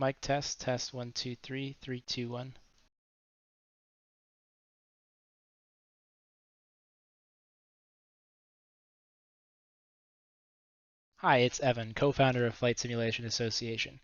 Mic test, test 1, 2, 3, 3, 2, 1. Hi, it's Evan, co-founder of Flight Simulation Association.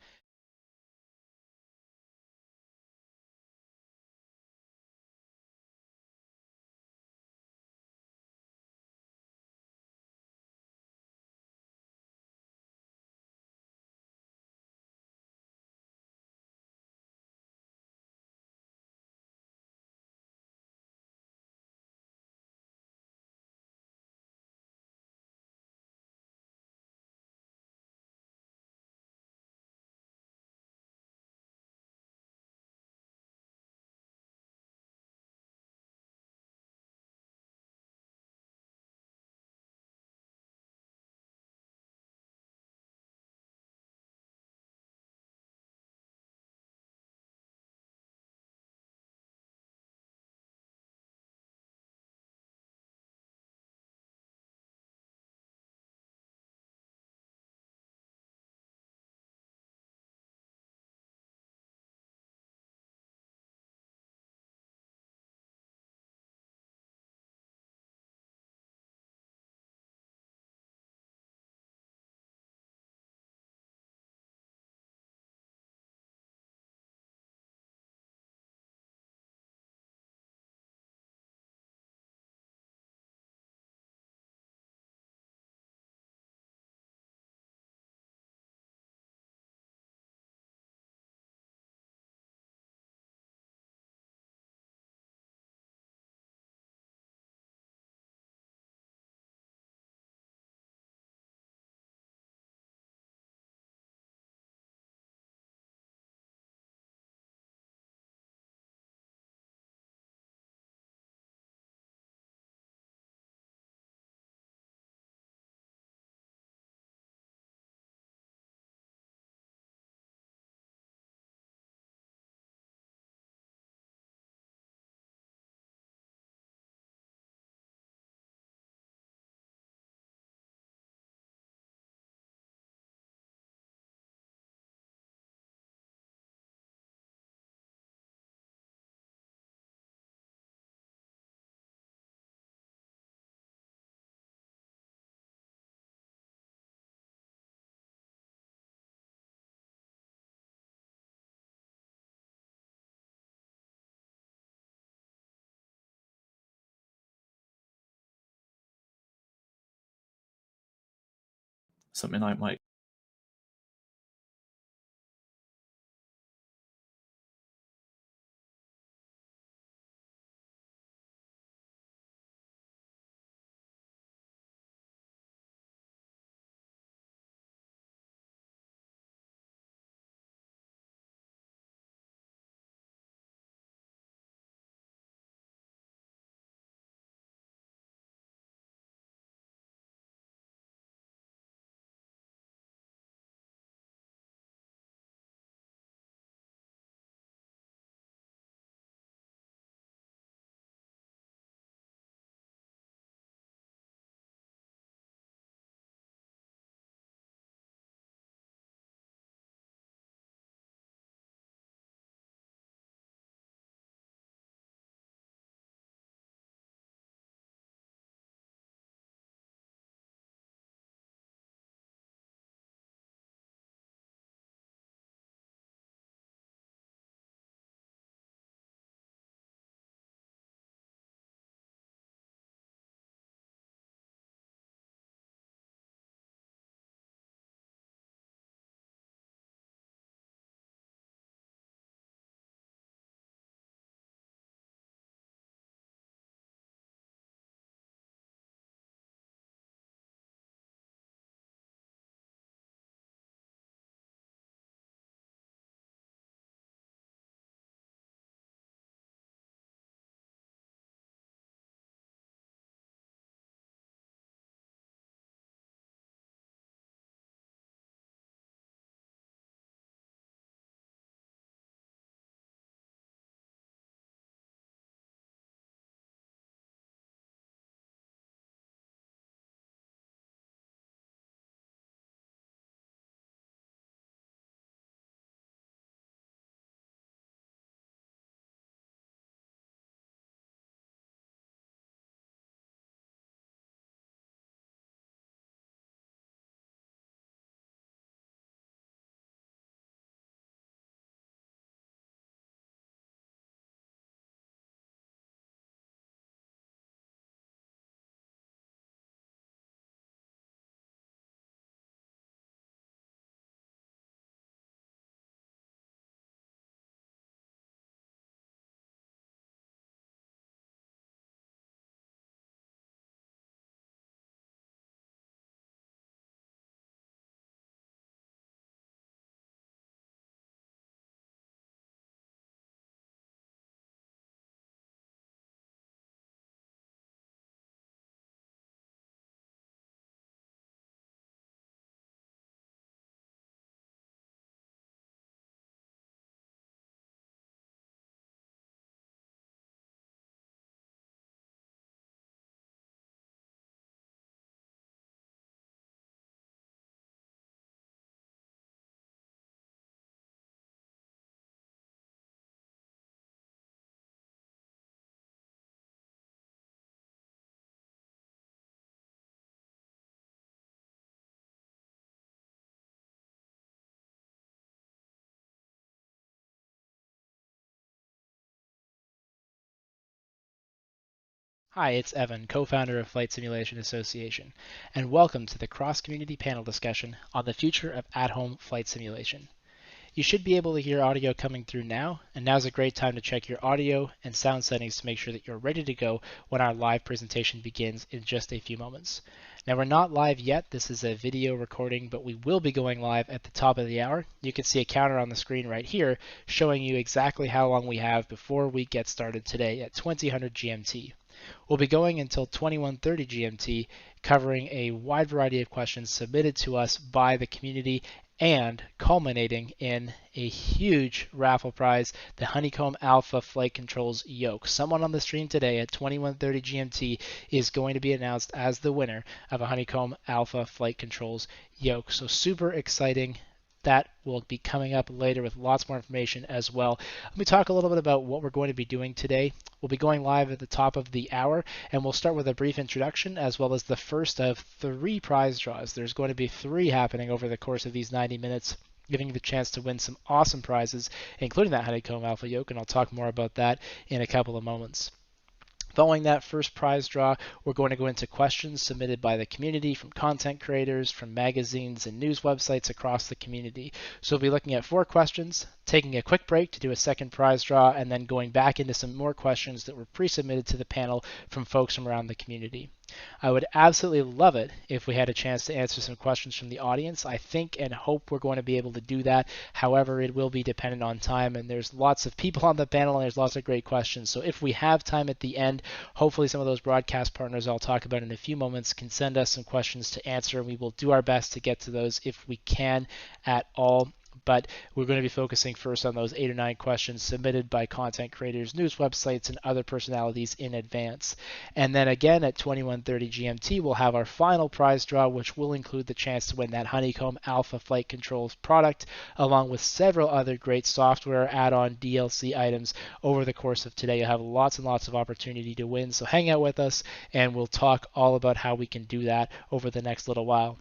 Something like might Hi, it's Evan, co-founder of Flight Simulation Association, and welcome to the cross-community panel discussion on the future of at-home flight simulation. You should be able to hear audio coming through now, and now's a great time to check your audio and sound settings to make sure that you're ready to go when our live presentation begins in just a few moments. Now, we're not live yet. This is a video recording, but we will be going live at the top of the hour. You can see a counter on the screen right here showing you exactly how long we have before we get started today at 2000 GMT. We'll be going until 2130 GMT, covering a wide variety of questions submitted to us by the community and culminating in a huge raffle prize, the Honeycomb Alpha Flight Controls Yoke. Someone on the stream today at 2130 GMT is going to be announced as the winner of a Honeycomb Alpha Flight Controls Yoke. So super exciting. That will be coming up later with lots more information as well. Let me talk a little bit about what we're going to be doing today. We'll be going live at the top of the hour, and we'll start with a brief introduction as well as the first of 3 prize draws. There's going to be 3 happening over the course of these 90 minutes, giving you the chance to win some awesome prizes, including that Honeycomb Alpha Yoke, and I'll talk more about that in a couple of moments. Following that first prize draw, we're going to go into questions submitted by the community from content creators, from magazines and news websites across the community. So we'll be looking at 4 questions, taking a quick break to do a second prize draw, and then going back into some more questions that were pre-submitted to the panel from folks from around the community. I would absolutely love it if we had a chance to answer some questions from the audience. I think and hope we're going to be able to do that. However, it will be dependent on time, and there's lots of people on the panel and there's lots of great questions. So if we have time at the end, hopefully some of those broadcast partners I'll talk about in a few moments can send us some questions to answer, and we will do our best to get to those if we can at all. But we're going to be focusing first on those 8 or 9 questions submitted by content creators, news websites, and other personalities in advance. And then again at 2130 GMT, we'll have our final prize draw, which will include the chance to win that Honeycomb Alpha Flight Controls product, along with several other great software add-on DLC items over the course of today. You'll have lots and lots of opportunity to win, so hang out with us, and we'll talk all about how we can do that over the next little while.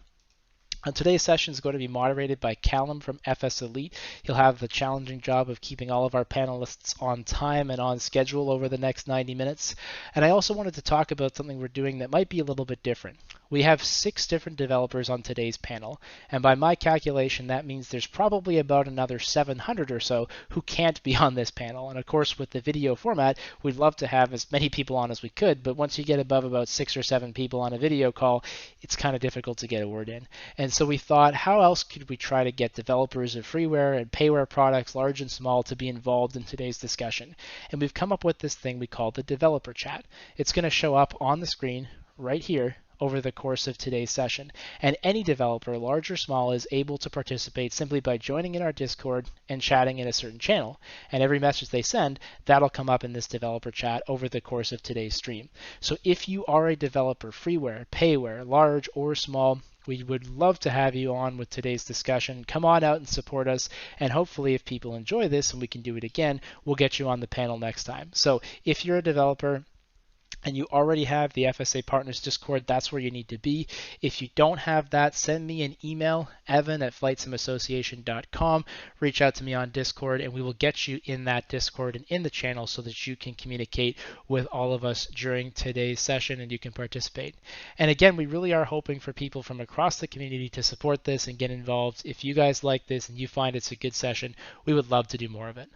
Today's session is going to be moderated by Calum from FSElite. He'll have the challenging job of keeping all of our panelists on time and on schedule over the next 90 minutes. And I also wanted to talk about something we're doing that might be a little bit different. We have 6 different developers on today's panel, and by my calculation, that means there's probably about another 700 or so who can't be on this panel. And of course, with the video format, we'd love to have as many people on as we could, but once you get above about 6 or 7 people on a video call, it's kind of difficult to get a word in. And so we thought, how else could we try to get developers of freeware and payware products, large and small, to be involved in today's discussion? And we've come up with this thing we call the developer chat. It's going to show up on the screen right here over the course of today's session. And any developer, large or small, is able to participate simply by joining in our Discord and chatting in a certain channel. And every message they send, that'll come up in this developer chat over the course of today's stream. So if you are a developer, freeware, payware, large or small, we would love to have you on with today's discussion. Come on out and support us, and hopefully if people enjoy this and we can do it again, we'll get you on the panel next time. So if you're a developer and you already have the FSA Partners Discord, that's where you need to be. If you don't have that, send me an email, evan@flightsimiassociation.com. Reach out to me on Discord, and we will get you in that Discord and in the channel so that you can communicate with all of us during today's session and you can participate. And again, we really are hoping for people from across the community to support this and get involved. If you guys like this and you find it's a good session, we would love to do more of it.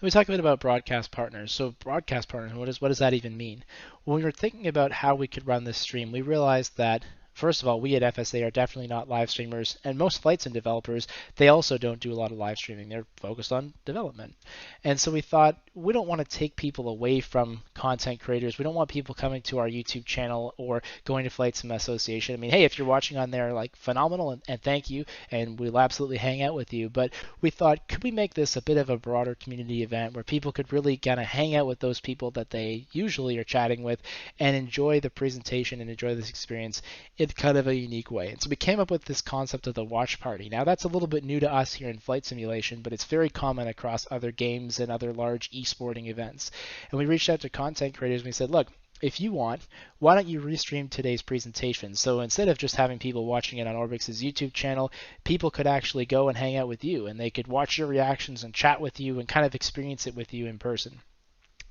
Let me talk a bit about broadcast partners. So broadcast partners, what does that even mean? When we were thinking about how we could run this stream, we realized that first of all, we at FSA are definitely not live streamers, and most flight sim developers, they also don't do a lot of live streaming. They're focused on development. And so we thought, we don't want to take people away from content creators. We don't want people coming to our YouTube channel or going to Flight Sim Association. I mean, hey, if you're watching on there, like, phenomenal, and thank you, and we'll absolutely hang out with you. But we thought, could we make this a bit of a broader community event where people could really kind of hang out with those people that they usually are chatting with and enjoy the presentation and enjoy this experience in kind of a unique way. And so we came up with this concept of the watch party. Now that's a little bit new to us here in flight simulation, but it's very common across other games and other large e-sporting events. And we reached out to content creators and we said, look, if you want, why don't you restream today's presentation? So instead of just having people watching it on Orbx's YouTube channel, people could actually go and hang out with you, and they could watch your reactions and chat with you and kind of experience it with you in person.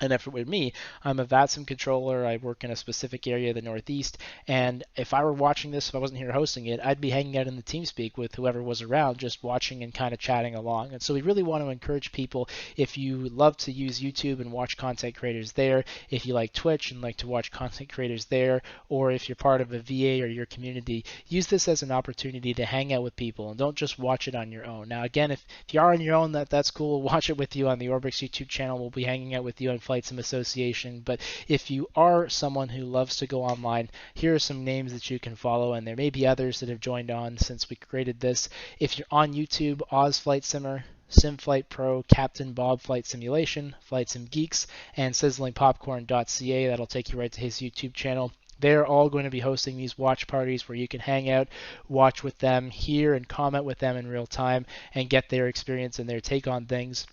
And if with me, I'm a VATSIM controller. I work in a specific area of the Northeast. And if I were watching this, if I wasn't here hosting it, I'd be hanging out in the TeamSpeak with whoever was around, just watching and kind of chatting along. And so we really want to encourage people, if you love to use YouTube and watch content creators there, if you like Twitch and like to watch content creators there, or if you're part of a VA or your community, use this as an opportunity to hang out with people and don't just watch it on your own. Now, again, if you are on your own, that's cool. Watch it with you on the Orbx YouTube channel. We'll be hanging out with you on Flight Sim Association. But if you are someone who loves to go online, here are some names that you can follow, and there may be others that have joined on since we created this. If you're on YouTube, Oz Flight Simmer, SimFlight Pro, Captain Bob Flight Simulation, Flight Sim Geeks, and SizzlingPopcorn.ca. That'll take you right to his YouTube channel. They're all going to be hosting these watch parties where you can hang out, watch with them, hear and comment with them in real time, and get their experience and their take on things.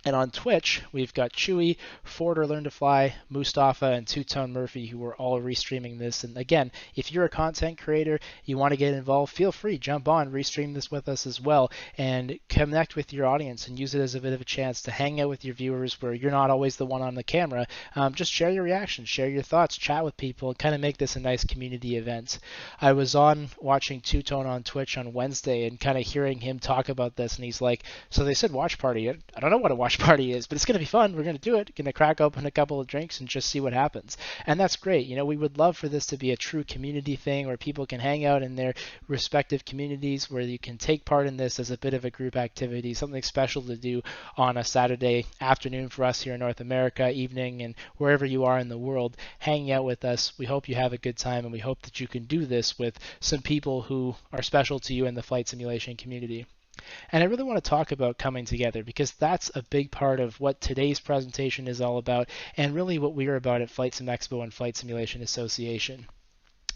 And on Twitch, we've got Chewy, Forder Learn to Fly, Mustafa, and Two Tone Murphy, who are all restreaming this. And again, if you're a content creator, you want to get involved, feel free, jump on, restream this with us as well, and connect with your audience and use it as a bit of a chance to hang out with your viewers where you're not always the one on the camera. Just share your reactions, share your thoughts, chat with people, and kind of make this a nice community event. I was on watching Two Tone on Twitch on Wednesday and kind of hearing him talk about this, and he's like, so they said watch party. I don't know what a watch party is, but it's going to be fun. We're going to do it. Going to crack open a couple of drinks and just see what happens. And that's great. You know, we would love for this to be a true community thing where people can hang out in their respective communities, where you can take part in this as a bit of a group activity, something special to do on a Saturday afternoon for us here in North America, evening, and wherever you are in the world, hanging out with us. We hope you have a good time, and we hope that you can do this with some people who are special to you in the flight simulation community. And I really want to talk about coming together, because that's a big part of what today's presentation is all about, and really what we are about at Flight Sim Expo and Flight Simulation Association.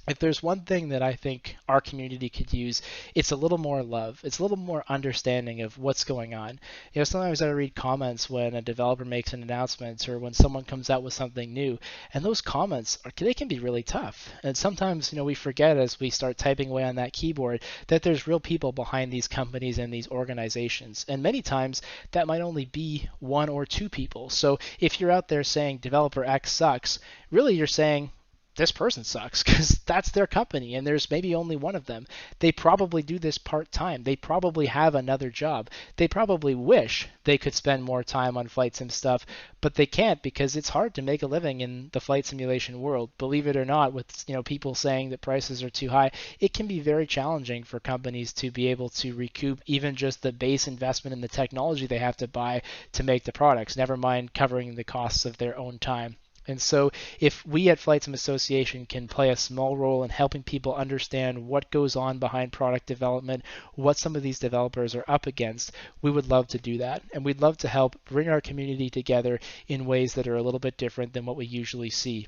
If there's one thing that I think our community could use, it's a little more love. It's a little more understanding of what's going on. You know, sometimes I read comments when a developer makes an announcement or when someone comes out with something new, and those comments they can be really tough. And sometimes, you know, we forget as we start typing away on that keyboard that there's real people behind these companies and these organizations. And many times that might only be one or two people. So if you're out there saying developer X sucks, really you're saying this person sucks, because that's their company and there's maybe only one of them. They probably do this part-time. They probably have another job. They probably wish they could spend more time on flight sim stuff, but they can't, because it's hard to make a living in the flight simulation world. Believe it or not, with people saying that prices are too high, it can be very challenging for companies to be able to recoup even just the base investment in the technology they have to buy to make the products, never mind covering the costs of their own time. And so if we at Flight Sim Association can play a small role in helping people understand what goes on behind product development, what some of these developers are up against, we would love to do that. And we'd love to help bring our community together in ways that are a little bit different than what we usually see.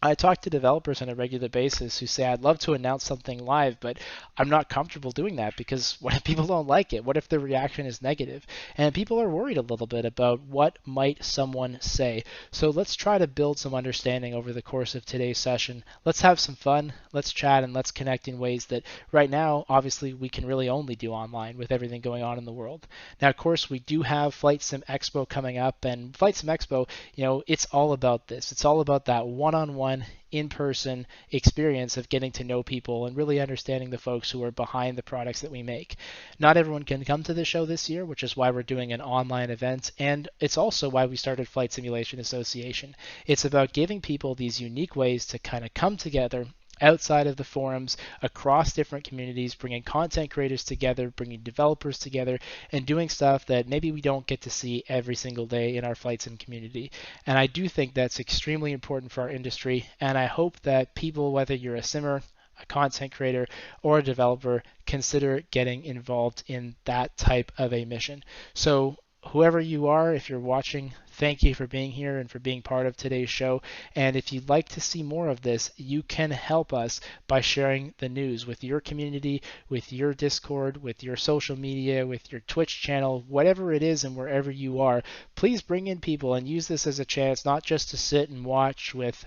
I talk to developers on a regular basis who say, I'd love to announce something live, but I'm not comfortable doing that, because what if people don't like it? What if the reaction is negative? And people are worried a little bit about what might someone say. So let's try to build some understanding over the course of today's session. Let's have some fun, let's chat, and let's connect in ways that right now, obviously, we can really only do online with everything going on in the world. Now, of course, we do have Flight Sim Expo coming up, and Flight Sim Expo, it's all about this. It's all about that one-on-one, in-person experience of getting to know people and really understanding the folks who are behind the products that we make. Not everyone can come to the show this year, which is why we're doing an online event, and it's also why we started Flight Simulation Association. It's about giving people these unique ways to kind of come together outside of the forums, across different communities, bringing content creators together, bringing developers together, and doing stuff that maybe we don't get to see every single day in our flight sim community. And I do think that's extremely important for our industry, and I hope that people, whether you're a simmer, a content creator, or a developer, consider getting involved in that type of a mission. So whoever you are, if you're watching, thank you for being here and for being part of today's show. And if you'd like to see more of this, you can help us by sharing the news with your community, with your Discord, with your social media, with your Twitch channel, whatever it is and wherever you are. Please bring in people and use this as a chance not just to sit and watch with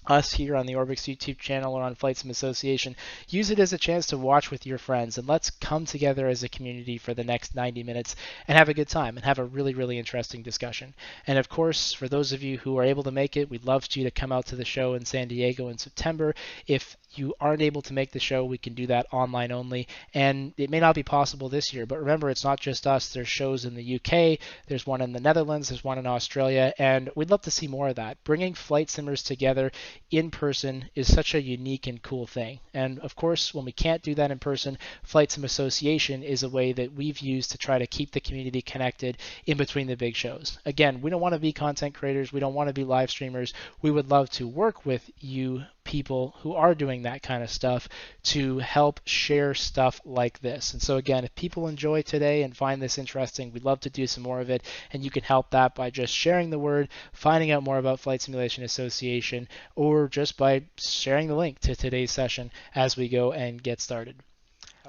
us here on the Orbx YouTube channel or on Flight Sim Association, use it as a chance to watch with your friends, and let's come together as a community for the next 90 minutes and have a good time and have a really, really interesting discussion. And of course, for those of you who are able to make it, we'd love you to come out to the show in San Diego in September. If you aren't able to make the show, we can do that online only. And it may not be possible this year, but remember, it's not just us. There's shows in the UK, there's one in the Netherlands, there's one in Australia, and we'd love to see more of that. Bringing flight simmers together in person is such a unique and cool thing. And of course, when we can't do that in person, Flight Sim Association is a way that we've used to try to keep the community connected in between the big shows. Again, we don't want to be content creators, we don't want to be live streamers. We would love to work with you people who are doing that kind of stuff to help share stuff like this. And so again, if people enjoy today and find this interesting, we'd love to do some more of it, and you can help that by just sharing the word, finding out more about Flight Simulation Association, or just by sharing the link to today's session as we go and get started.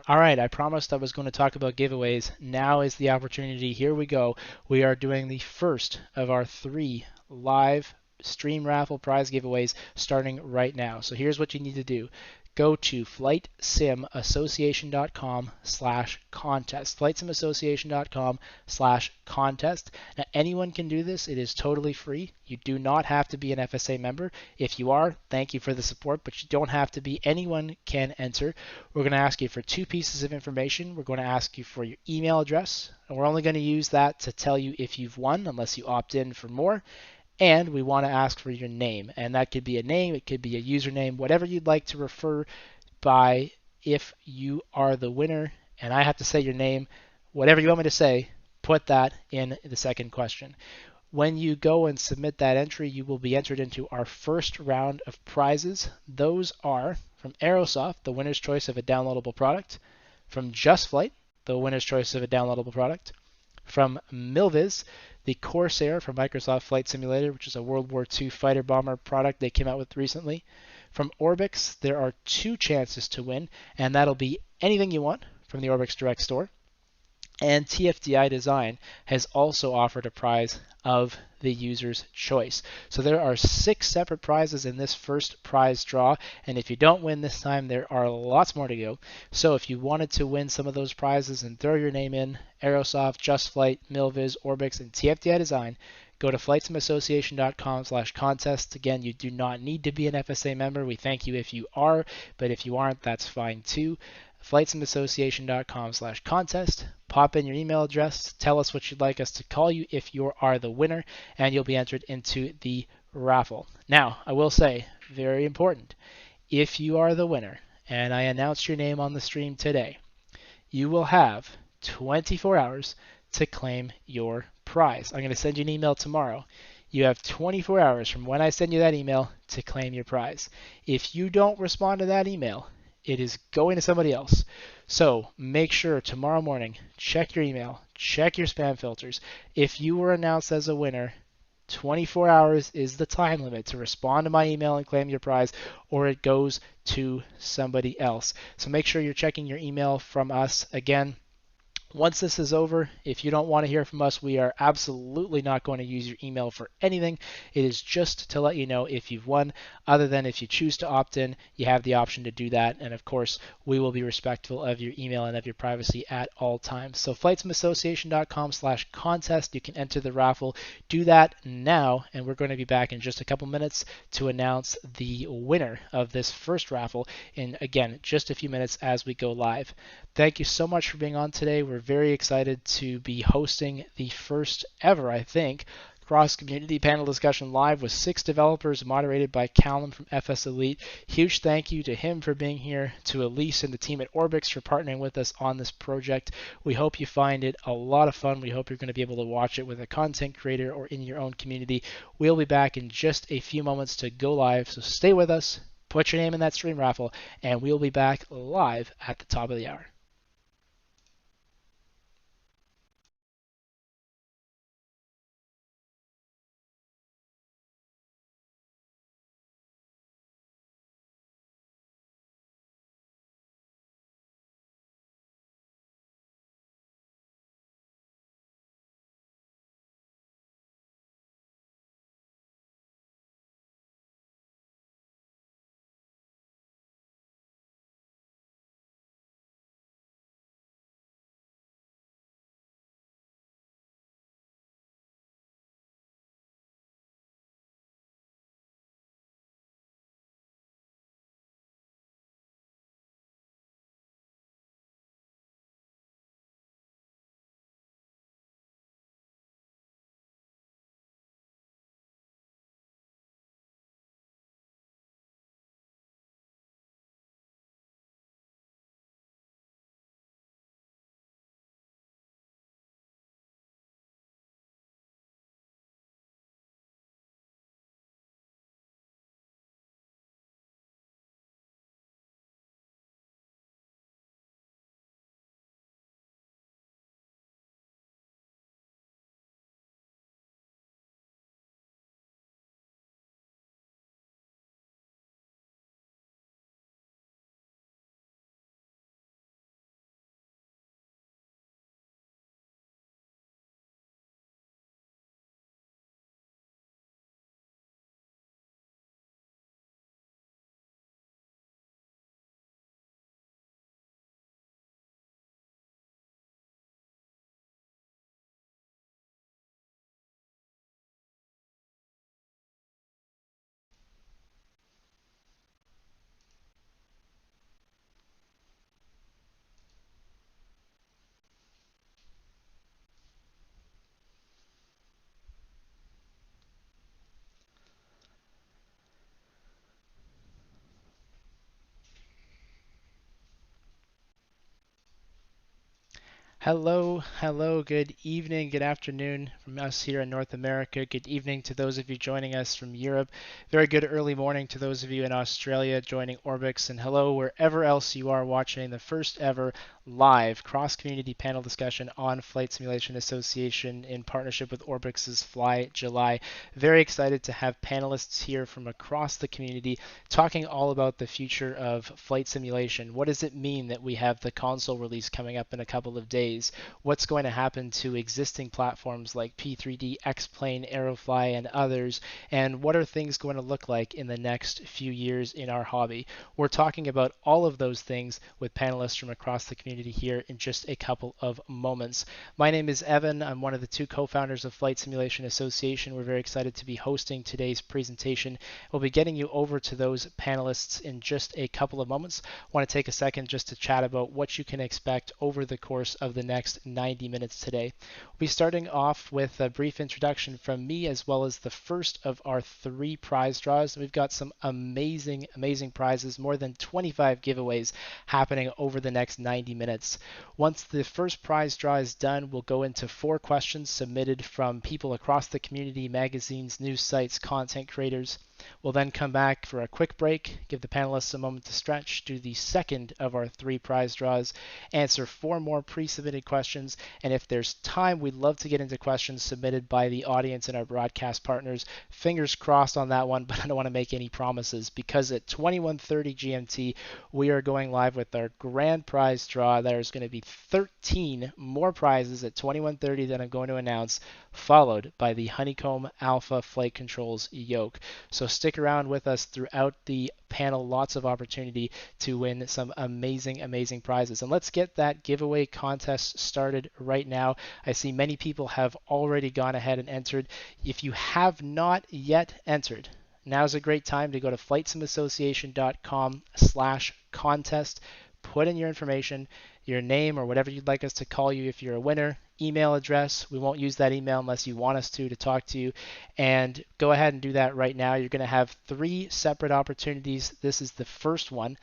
All right, I promised I was going to talk about giveaways. Now is the opportunity. Here we go. We are doing the first of our 3 live stream raffle prize giveaways starting right now. So here's what you need to do. Go to flightsimassociation.com/contest. flightsimassociation.com/contest. Now, anyone can do this. It is totally free. You do not have to be an FSA member. If you are, thank you for the support, but you don't have to be. Anyone can enter. We're going to ask you for 2 pieces of information. We're going to ask you for your email address, and we're only going to use that to tell you if you've won, unless you opt in for more. And we want to ask for your name, and that could be a name, it could be a username, whatever you'd like to refer by if you are the winner. And I have to say your name, whatever you want me to say, put that in the second question. When you go and submit that entry, you will be entered into our first round of prizes. Those are from Aerosoft, the winner's choice of a downloadable product; from Just Flight, the winner's choice of a downloadable product; from Milviz, the Corsair from Microsoft Flight Simulator, which is a World War II fighter bomber product they came out with recently. From Orbx, there are 2 chances to win, and that'll be anything you want from the Orbx Direct Store. And TFDi Design has also offered a prize of the user's choice. So there are 6 separate prizes in this first prize draw, and if you don't win this time, there are lots more to go. So if you wanted to win some of those prizes and throw your name in, Aerosoft, Just Flight, Milviz, Orbx, and TFDi Design, go to flightsimassociation.com/contest. Again, you do not need to be an FSA member. We thank you if you are, but if you aren't, that's fine too. flightsimassociation.com/contest. Pop in your email address, tell us what you'd like us to call you if you are the winner, and you'll be entered into the raffle. Now, I will say, very important, if you are the winner and I announce your name on the stream today, you will have 24 hours to claim your prize. I'm going to send you an email tomorrow. You have 24 hours from when I send you that email to claim your prize. If you don't respond to that email, it is going to somebody else. So make sure tomorrow morning, check your email, check your spam filters. If you were announced as a winner, 24 hours is the time limit to respond to my email and claim your prize, or it goes to somebody else. So make sure you're checking your email from us. Again, once this is over, if you don't want to hear from us, we are absolutely not going to use your email for anything. It is just to let you know if you've won. Other than if you choose to opt in, you have the option to do that. And of course, we will be respectful of your email and of your privacy at all times. So flightsimassociation.com/contest, you can enter the raffle. Do that now, and we're going to be back in just a couple minutes to announce the winner of this first raffle in, again, just a few minutes as we go live. Thank you so much for being on today. We're very excited to be hosting the first ever, I think, cross-community panel discussion live with 6 developers moderated by Calum from FSElite. Huge thank you to him for being here, to Elise and the team at Orbx for partnering with us on this project. We hope you find it a lot of fun. We hope you're going to be able to watch it with a content creator or in your own community. We'll be back in just a few moments to go live, so stay with us, put your name in that stream raffle, and we'll be back live at the top of the hour. Hello, good evening, good afternoon from us here in North America. Good evening to those of you joining us from Europe. Very good early morning to those of you in Australia joining Orbx. And hello, wherever else you are watching the first ever live cross-community panel discussion on Flight Simulation Association in partnership with Orbx's Fly July. Very excited to have panelists here from across the community talking all about the future of flight simulation. What does it mean that we have the console release coming up in a couple of days? What's going to happen to existing platforms like P3D, X-Plane, Aerofly, and others? And what are things going to look like in the next few years in our hobby? We're talking about all of those things with panelists from across the community here in just a couple of moments. My name is Evan. I'm one of the two co-founders of Flight Simulation Association. We're very excited to be hosting today's presentation. We'll be getting you over to those panelists in just a couple of moments. I want to take a second just to chat about what you can expect over the course of the next 90 minutes today. We'll be starting off with a brief introduction from me as well as the first of our 3 prize draws. We've got some amazing prizes, more than 25 giveaways happening over the next 90 minutes. Once the first prize draw is done, we'll go into 4 questions submitted from people across the community, magazines, news sites, content creators. We'll then come back for a quick break, give the panelists a moment to stretch, do the second of our 3 prize draws, answer 4 more pre-submitted questions, and if there's time, we'd love to get into questions submitted by the audience and our broadcast partners. Fingers crossed on that one, but I don't want to make any promises because at 21:30 GMT, we are going live with our grand prize draw. There's going to be 13 more prizes at 21:30 that I'm going to announce, followed by the Honeycomb Alpha Flight Controls yoke. So stick around with us throughout the panel. Lots of opportunity to win some amazing prizes. And let's get that giveaway contest started right now. I see many people have already gone ahead and entered. If you have not yet entered, now's a great time to go to flightsimiassociation.com/contest. Put in your information, your name or whatever you'd like us to call you if you're a winner, email address. We won't use that email unless you want us to talk to you. And go ahead and do that right now. You're going to have 3 separate opportunities. This is the first one.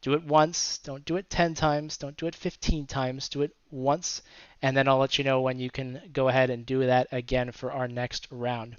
Do it once. Don't do it 10 times. Don't do it 15 times. Do it once. And then I'll let you know when you can go ahead and do that again for our next round.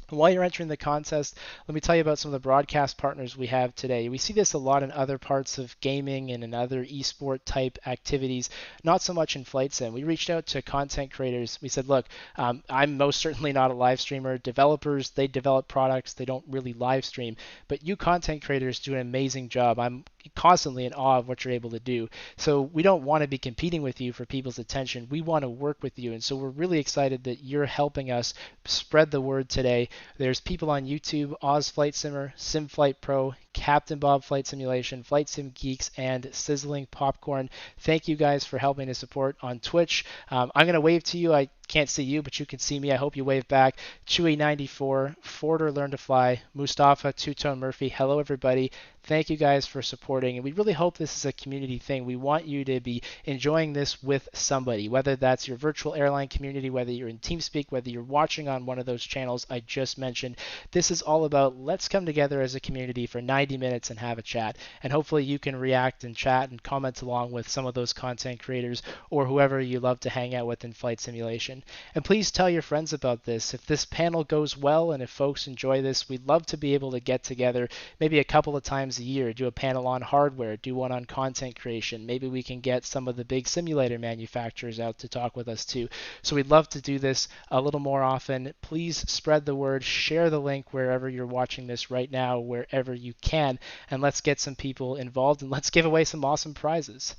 While you're entering the contest, let me tell you about some of the broadcast partners we have today. We see this a lot in other parts of gaming and in other esport type activities, not so much in flight sim. We reached out to content creators. We said, look, I'm most certainly not a live streamer. Developers, they develop products. They don't really live stream. But you content creators do an amazing job. I'm constantly in awe of what you're able to do. So we don't want to be competing with you for people's attention. We want to work with you. And so we're really excited that you're helping us spread the word today. There's people on YouTube, Oz Flight Simmer, SimFlight Pro, Captain Bob Flight Simulation, Flight Sim Geeks, and Sizzling Popcorn. Thank you guys for helping to support on Twitch. I'm going to wave to you. I can't see you, but you can see me. I hope you wave back. Chewy94, Forder Learn to Fly, Mustafa, Two-Tone Murphy. Hello, everybody. Thank you guys for supporting. And we really hope this is a community thing. We want you to be enjoying this with somebody, whether that's your virtual airline community, whether you're in TeamSpeak, whether you're watching on one of those channels I just mentioned. This is all about let's come together as a community for 90 minutes and have a chat. And hopefully you can react and chat and comment along with some of those content creators or whoever you love to hang out with in flight simulation. And please tell your friends about this. If this panel goes well and if folks enjoy this, we'd love to be able to get together maybe a couple of times a year, do a panel on hardware, do one on content creation. Maybe we can get some of the big simulator manufacturers out to talk with us too. So we'd love to do this a little more often. Please spread the word, share the link wherever you're watching this right now, wherever you can, and let's get some people involved and let's give away some awesome prizes.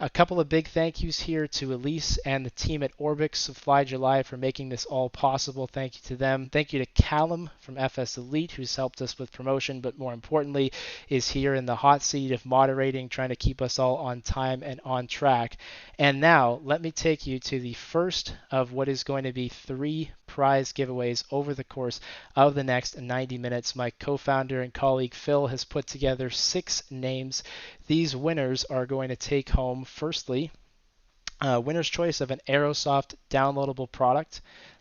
A couple of big thank yous here to Elise and the team at Orbx of Fly July for making this all possible. Thank you to them. Thank you to Calum from FSElite, who's helped us with promotion, but more importantly, is here in the hot seat of moderating, trying to keep us all on time and on track. And now, let me take you to the first of what is going to be 3 prize giveaways over the course of the next 90 minutes. My co-founder and colleague Phil has put together 6 names. These winners are going to take home, firstly, winner's choice of an Aerosoft downloadable product.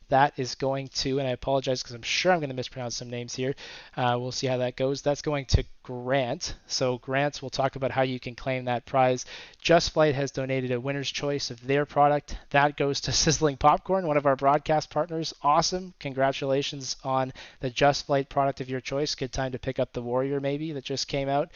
That is going to, and I apologize because I'm sure I'm going to mispronounce some names here. We'll see how that goes. That's going to Grant. So Grant will talk about how you can claim that prize. Just Flight has donated a winner's choice of their product. That goes to Sizzling Popcorn, one of our broadcast partners. Awesome. Congratulations on the Just Flight product of your choice. Good time to pick up the Warrior maybe that just came out.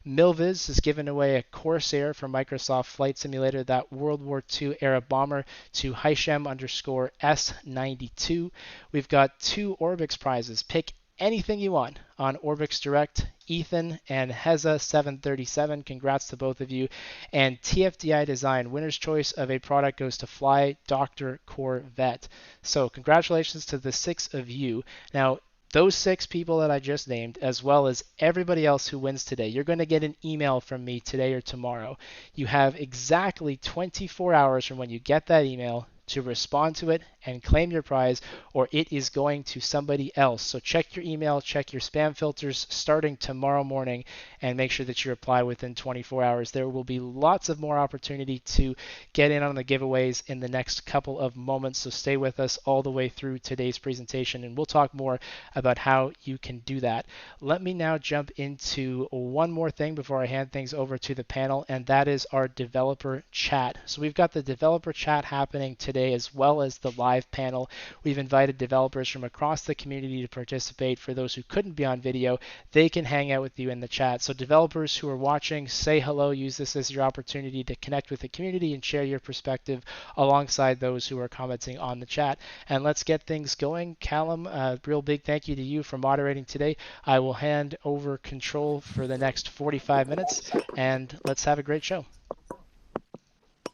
Milviz has given away a Corsair from Microsoft Flight Simulator, that World War II era bomber, to Hishem_S92. We've got 2 Orbx prizes. Pick anything you want on Orbx Direct. Ethan and Heza737, congrats to both of you. And TFDi Design, winner's choice of a product goes to Fly Dr. Corvette. So congratulations to the 6 of you. Now, those 6 people that I just named, as well as everybody else who wins today, you're going to get an email from me today or tomorrow. You have exactly 24 hours from when you get that email to respond to it and claim your prize, or it is going to somebody else. So check your email, check your spam filters starting tomorrow morning, and make sure that you reply within 24 hours. There will be lots of more opportunity to get in on the giveaways in the next couple of moments, so stay with us all the way through today's presentation, and we'll talk more about how you can do that. Let me now jump into one more thing before I hand things over to the panel, and that is our developer chat. So we've got the developer chat happening today, as well as the live panel. We've invited developers from across the community to participate. For those who couldn't be on video, they can hang out with you in the chat. So developers who are watching, say hello. Use this as your opportunity to connect with the community and share your perspective alongside those who are commenting on the chat. And let's get things going. Calum, a real big thank you to you for moderating today. I will hand over control for the next 45 minutes, and let's have a great show.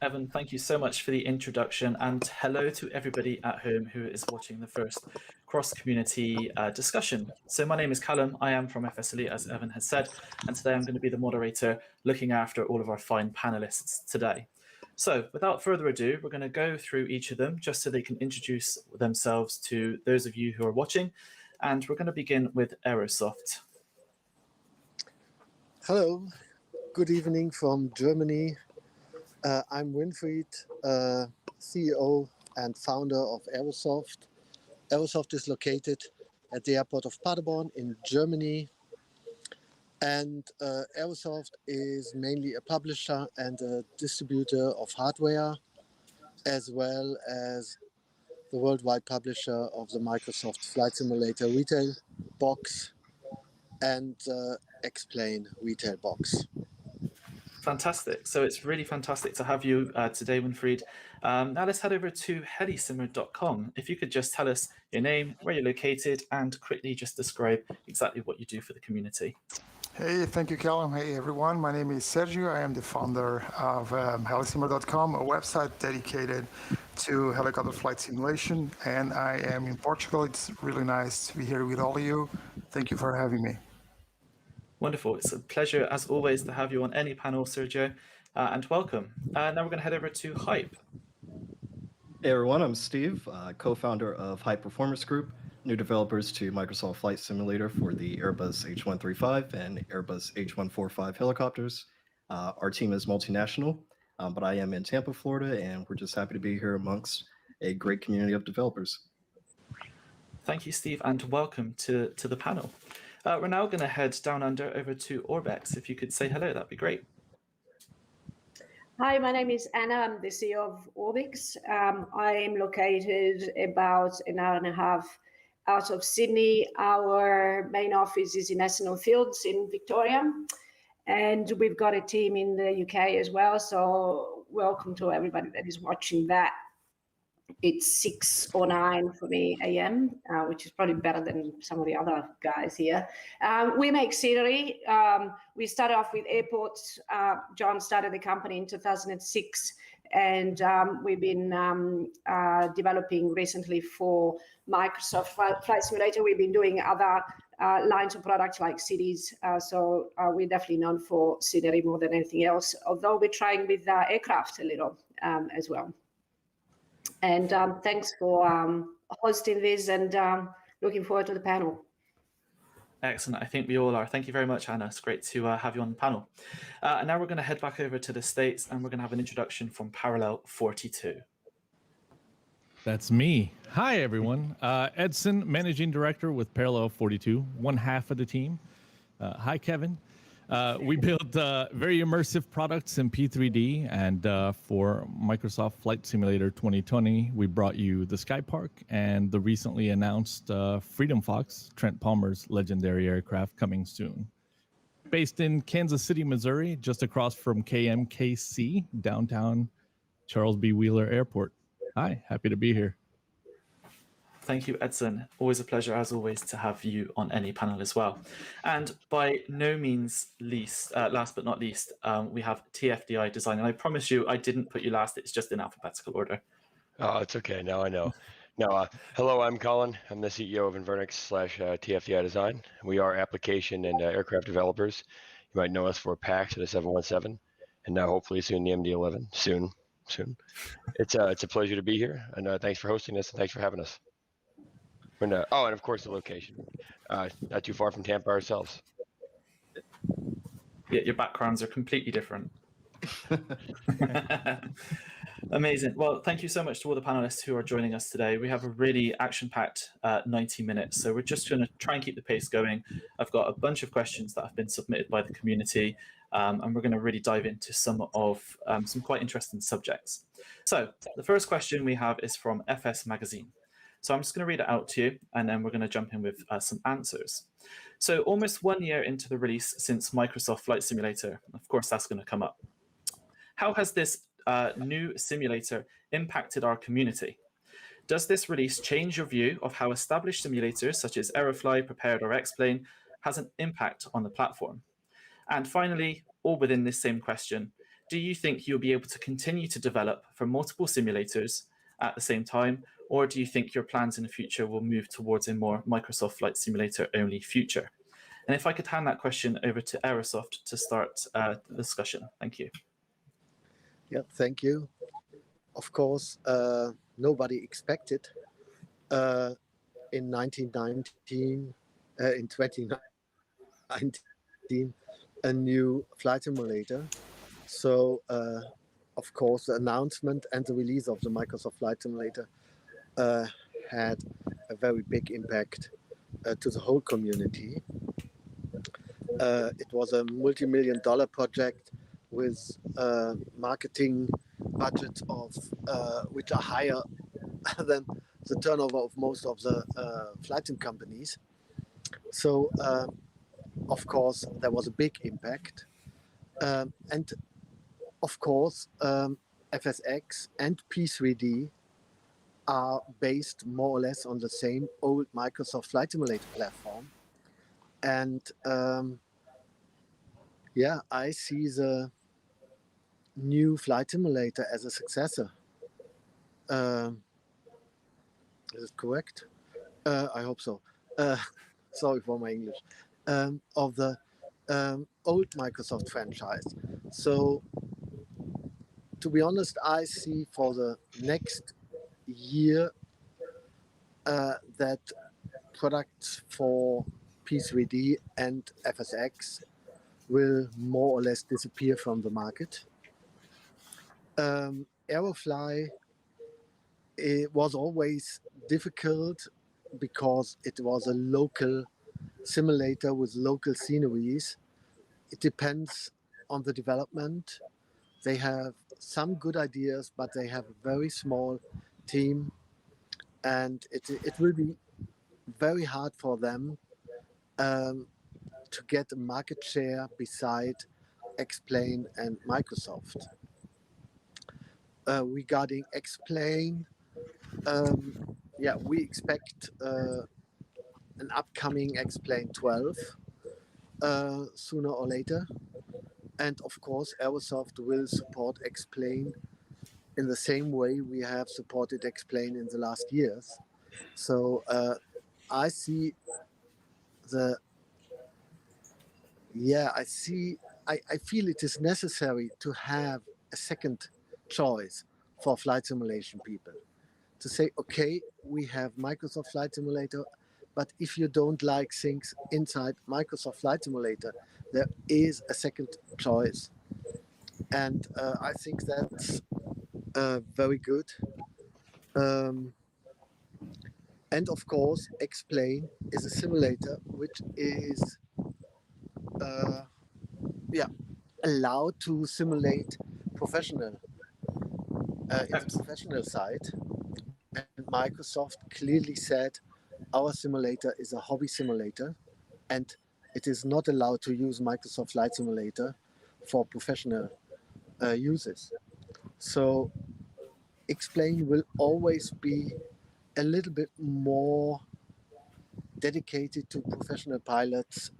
Evan, thank you so much for the introduction, and hello to everybody at home who is watching the first cross-community discussion. So my name is Calum, I am from FSElite, as Evan has said, and today I'm going to be the moderator looking after all of our fine panelists today. So without further ado, we're going to go through each of them just so they can introduce themselves to those of you who are watching, and we're going to begin with Aerosoft. Hello, good evening from Germany. I'm Winfried, CEO and founder of Aerosoft. Aerosoft is located at the airport of Paderborn in Germany. And Aerosoft is mainly a publisher and a distributor of hardware, as well as the worldwide publisher of the Microsoft Flight Simulator Retail Box and Explain Retail Box. Fantastic. So it's really fantastic to have you today, Winfried. Now let's head over to HeliSimmer.com. If you could just tell us your name, where you're located, and quickly just describe exactly what you do for the community. Hey, thank you, Calum. Hey, everyone. My name is Sergio. I am the founder of HeliSimmer.com, a website dedicated to helicopter flight simulation, and I am in Portugal. It's really nice to be here with all of you. Thank you for having me. Wonderful. It's a pleasure, as always, to have you on any panel, Sergio, and welcome. Now we're going to head over to Hype. Hey everyone, I'm Steve, co-founder of High Performance Group, new developers to Microsoft Flight Simulator for the Airbus H135 and Airbus H145 helicopters. Our team is multinational, but I am in Tampa, Florida, and we're just happy to be here amongst a great community of developers. Thank you, Steve, and welcome to the panel. We're now going to head down under over to Orbx. If you could say hello, that'd be great. Hi, my name is Anna. I'm the CEO of Orbx. I am located about an hour and a half out of Sydney. Our main office is in National Fields in Victoria, and we've got a team in the UK as well. So welcome to everybody that is watching that. It's 6:09 for me a.m., which is probably better than some of the other guys here. We make scenery. We started off with airports. John started the company in 2006, and we've been developing recently for Microsoft Flight Simulator. We've been doing other lines of products like cities. So we're definitely known for scenery more than anything else, although we're trying with aircraft a little as well. And thanks for hosting this, and looking forward to the panel. Excellent. I think we all are. Thank you very much, Anna. It's great to have you on the panel. And now we're going to head back over to the States, and we're going to have an introduction from Parallel 42. That's me. Hi, everyone. Edson, Managing Director with Parallel 42, one half of the team. Hi, Kevin. We build very immersive products in P3D, and for Microsoft Flight Simulator 2020, we brought you the Sky Park and the recently announced Freedom Fox, Trent Palmer's legendary aircraft, coming soon. Based in Kansas City, Missouri, just across from KMKC, downtown Charles B. Wheeler Airport. Hi, happy to be here. Thank you, Edson. Always a pleasure, as always, to have you on any panel as well. And by no means least, last but not least, we have TFDi Design. And I promise you, I didn't put you last. It's just in alphabetical order. Oh, it's okay. Now I know. Now, hello, I'm Colin. I'm the CEO of Invernix/TFDi Design. We are application and aircraft developers. You might know us for PAX and the 717, and now hopefully soon the MD-11. Soon. It's a pleasure to be here, and thanks for hosting us, and thanks for having us. And, and of course the location, not too far from Tampa ourselves. Yeah, your backgrounds are completely different. Amazing. Well, thank you so much to all the panelists who are joining us today. We have a really action-packed 90 minutes, so we're just going to try and keep the pace going. I've got a bunch of questions that have been submitted by the community, and we're going to really dive into some quite interesting subjects. So the first question we have is from FS Magazine. So I'm just going to read it out to you, and then we're going to jump in with some answers. So almost 1 year into the release since Microsoft Flight Simulator, of course that's going to come up. How has this new simulator impacted our community? Does this release change your view of how established simulators such as Aerofly, Prepared, or X-Plane has an impact on the platform? And finally, all within this same question, do you think you'll be able to continue to develop for multiple simulators at the same time, or do you think your plans in the future will move towards a more Microsoft Flight Simulator only future? And if I could hand that question over to Aerosoft to start the discussion. Thank you. Yeah, thank you. Of course, nobody expected in 2019 a new flight simulator. So, of course, the announcement and the release of the Microsoft Flight Simulator had a very big impact to the whole community. It was a multi-million-dollar project with marketing budgets of which are higher than the turnover of most of the flight sim companies. So, of course, there was a big impact. And of course, FSX and P3D are based more or less on the same old Microsoft Flight Simulator platform. And yeah, I see the new Flight Simulator as a successor. Is it correct? I hope so. Sorry for my English. Of the old Microsoft franchise. So, to be honest, I see for the next year that products for P3D and FSX will more or less disappear from the market. Aerofly, it was always difficult because it was a local simulator with local sceneries. It depends on the development. They have some good ideas, but they have a very small team, and it will be very hard for them to get a market share beside X-Plane and Microsoft. Regarding X-Plane, yeah, we expect an upcoming X-Plane 12 sooner or later. And of course, Aerosoft will support X-Plane in the same way we have supported X-Plane in the last years. So I see I feel it is necessary to have a second choice for flight simulation people. To say, okay, we have Microsoft Flight Simulator, but if you don't like things inside Microsoft Flight Simulator, there is a second choice. And I think that's very good. And of course, X-Plane is a simulator which is allowed to simulate professional in the Excellent. professional side. And Microsoft clearly said our simulator is a hobby simulator, and it is not allowed to use Microsoft Flight Simulator for professional uses. So X-Plane will always be a little bit more dedicated to professional pilots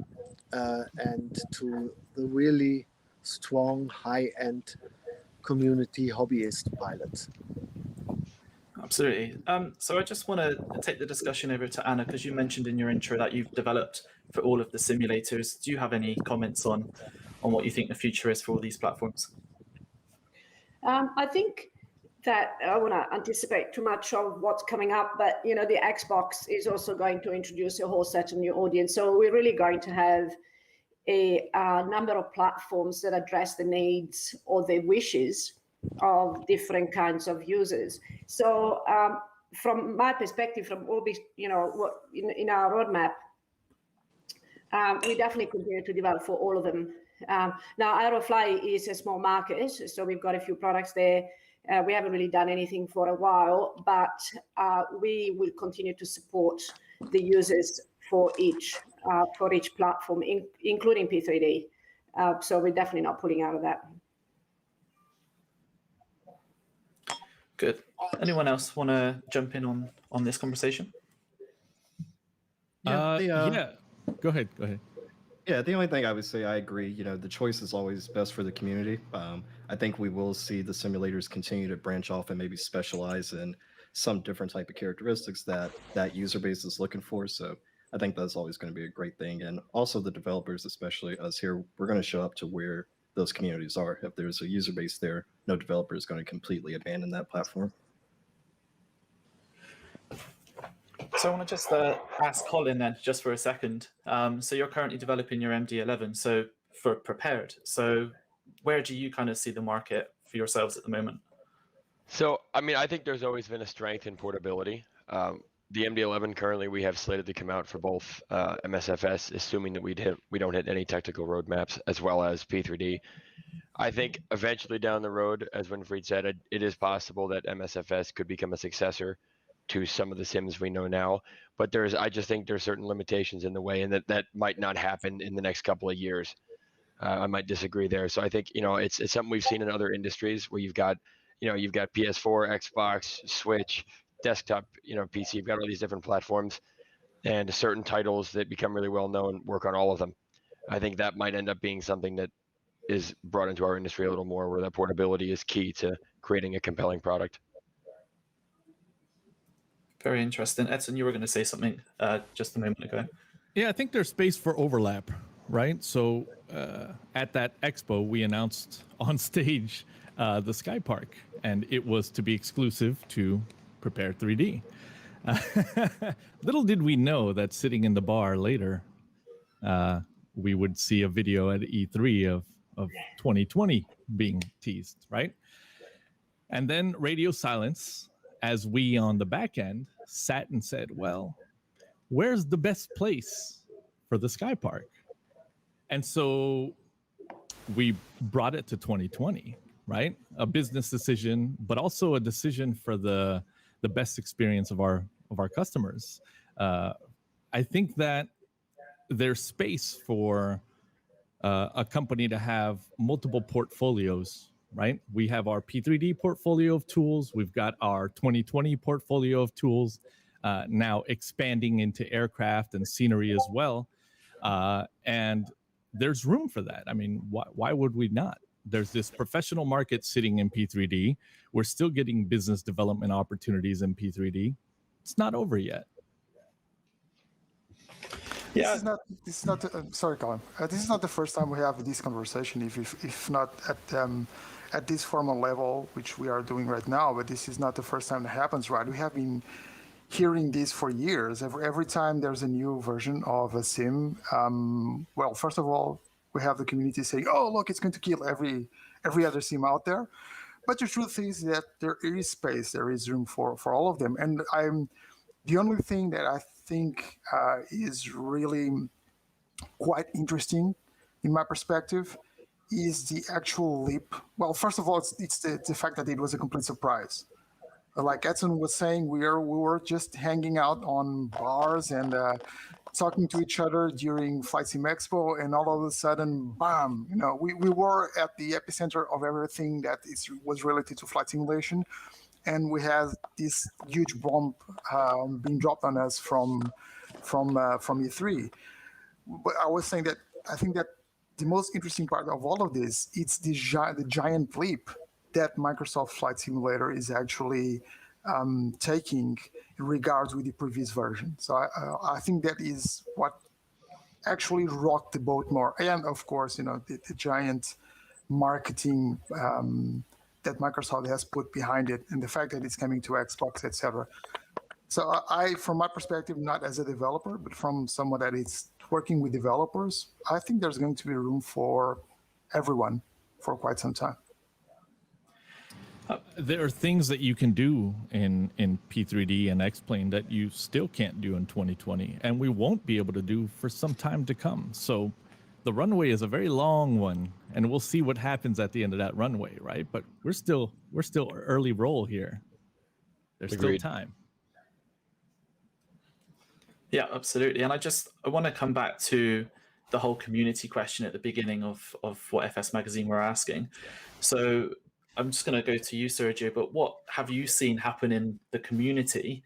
and to the really strong high-end community hobbyist pilots. Absolutely. So I just want to take the discussion over to Anna, because you mentioned in your intro that you've developed for all of the simulators. Do you have any comments on what you think the future is for all these platforms? I think that I want to anticipate too much of what's coming up, but the Xbox is also going to introduce a whole set of new audience. So we're really going to have a number of platforms that address the needs or the wishes of different kinds of users. So from my perspective, from Orbx, what in our roadmap, we definitely continue to develop for all of them. Now, Aerofly is a small market, so we've got a few products there. We haven't really done anything for a while, but we will continue to support the users for each platform, including P3D. So we're definitely not pulling out of that. Good. Anyone else want to jump in on this conversation? Yeah. Go ahead. Yeah, the only thing I would say, I agree. The choice is always best for the community. I think we will see the simulators continue to branch off and maybe specialize in some different type of characteristics that user base is looking for. So I think that's always going to be a great thing. And also the developers, especially us here, we're going to show up to where those communities are. If there's a user base there, no developer is going to completely abandon that platform. So I want to just ask Colin then, just for a second. So you're currently developing your MD-11, so for prepared. So where do you kind of see the market for yourselves at the moment? So, I think there's always been a strength in portability. The MD-11 currently we have slated to come out for both MSFS, assuming that we don't hit any technical roadmaps, as well as P3D. I think eventually down the road, as Winfried said, it is possible that MSFS could become a successor to some of the sims we know now, but I just think there's certain limitations in the way, and that might not happen in the next couple of years. I might disagree there. So I think it's something we've seen in other industries where you've got PS4, Xbox, Switch, desktop, PC. You've got all these different platforms, and certain titles that become really well known work on all of them. I think that might end up being something that is brought into our industry a little more, where that portability is key to creating a compelling product. Very interesting. Edson, you were going to say something just a moment ago. Yeah, I think there's space for overlap, right? So at that expo, we announced on stage the Sky Park, and it was to be exclusive to Prepare 3D. Little did we know that sitting in the bar later, we would see a video at E3 of 2020 being teased, right? And then radio silence, as we on the back end sat and said, well, where's the best place for the Sky Park? And so we brought it to 2020, right? A business decision, but also a decision for the best experience of our customers. I think that there's space for a company to have multiple portfolios, right? We have our P3D portfolio of tools. We've got our 2020 portfolio of tools, now expanding into aircraft and scenery as well. And there's room for that. Why would we not? There's this professional market sitting in P3D. We're still getting business development opportunities in P3D. It's not over yet. Yeah. This is not. Sorry, Calum. This is not the first time we have this conversation. If not at this formal level, which we are doing right now, but this is not the first time it happens, right? We have been hearing this for years. Every time there's a new version of a sim, well, first of all, we have the community saying, "Oh, look, it's going to kill every other sim out there." But the truth is that there is space, there is room for all of them. And the only thing that I think is really quite interesting in my perspective is the actual leap. Well, first of all, it's the fact that it was a complete surprise. Like Edson was saying, we were just hanging out on bars and talking to each other during Flight Sim Expo, and all of a sudden, bam! We were at the epicenter of everything that was related to flight simulation, and we had this huge bomb being dropped on us from E3. But I was saying that I think that the most interesting part of all of this, it's the giant leap that Microsoft Flight Simulator is actually taking in regards with the previous version. So I think that is what actually rocked the boat more. And of course, the giant marketing that Microsoft has put behind it, and the fact that it's coming to Xbox, etc. So I, from my perspective, not as a developer, but from someone that is working with developers, I think there's going to be room for everyone for quite some time. There are things that you can do in P3D and X-Plane that you still can't do in 2020, and we won't be able to do for some time to come. So the runway is a very long one, and we'll see what happens at the end of that runway, right? But we're still early roll here. There's Agreed. still time. Yeah, absolutely. And I want to come back to the whole community question at the beginning of what FS Magazine were asking. So I'm just going to go to you, Sergio, but what have you seen happen in the community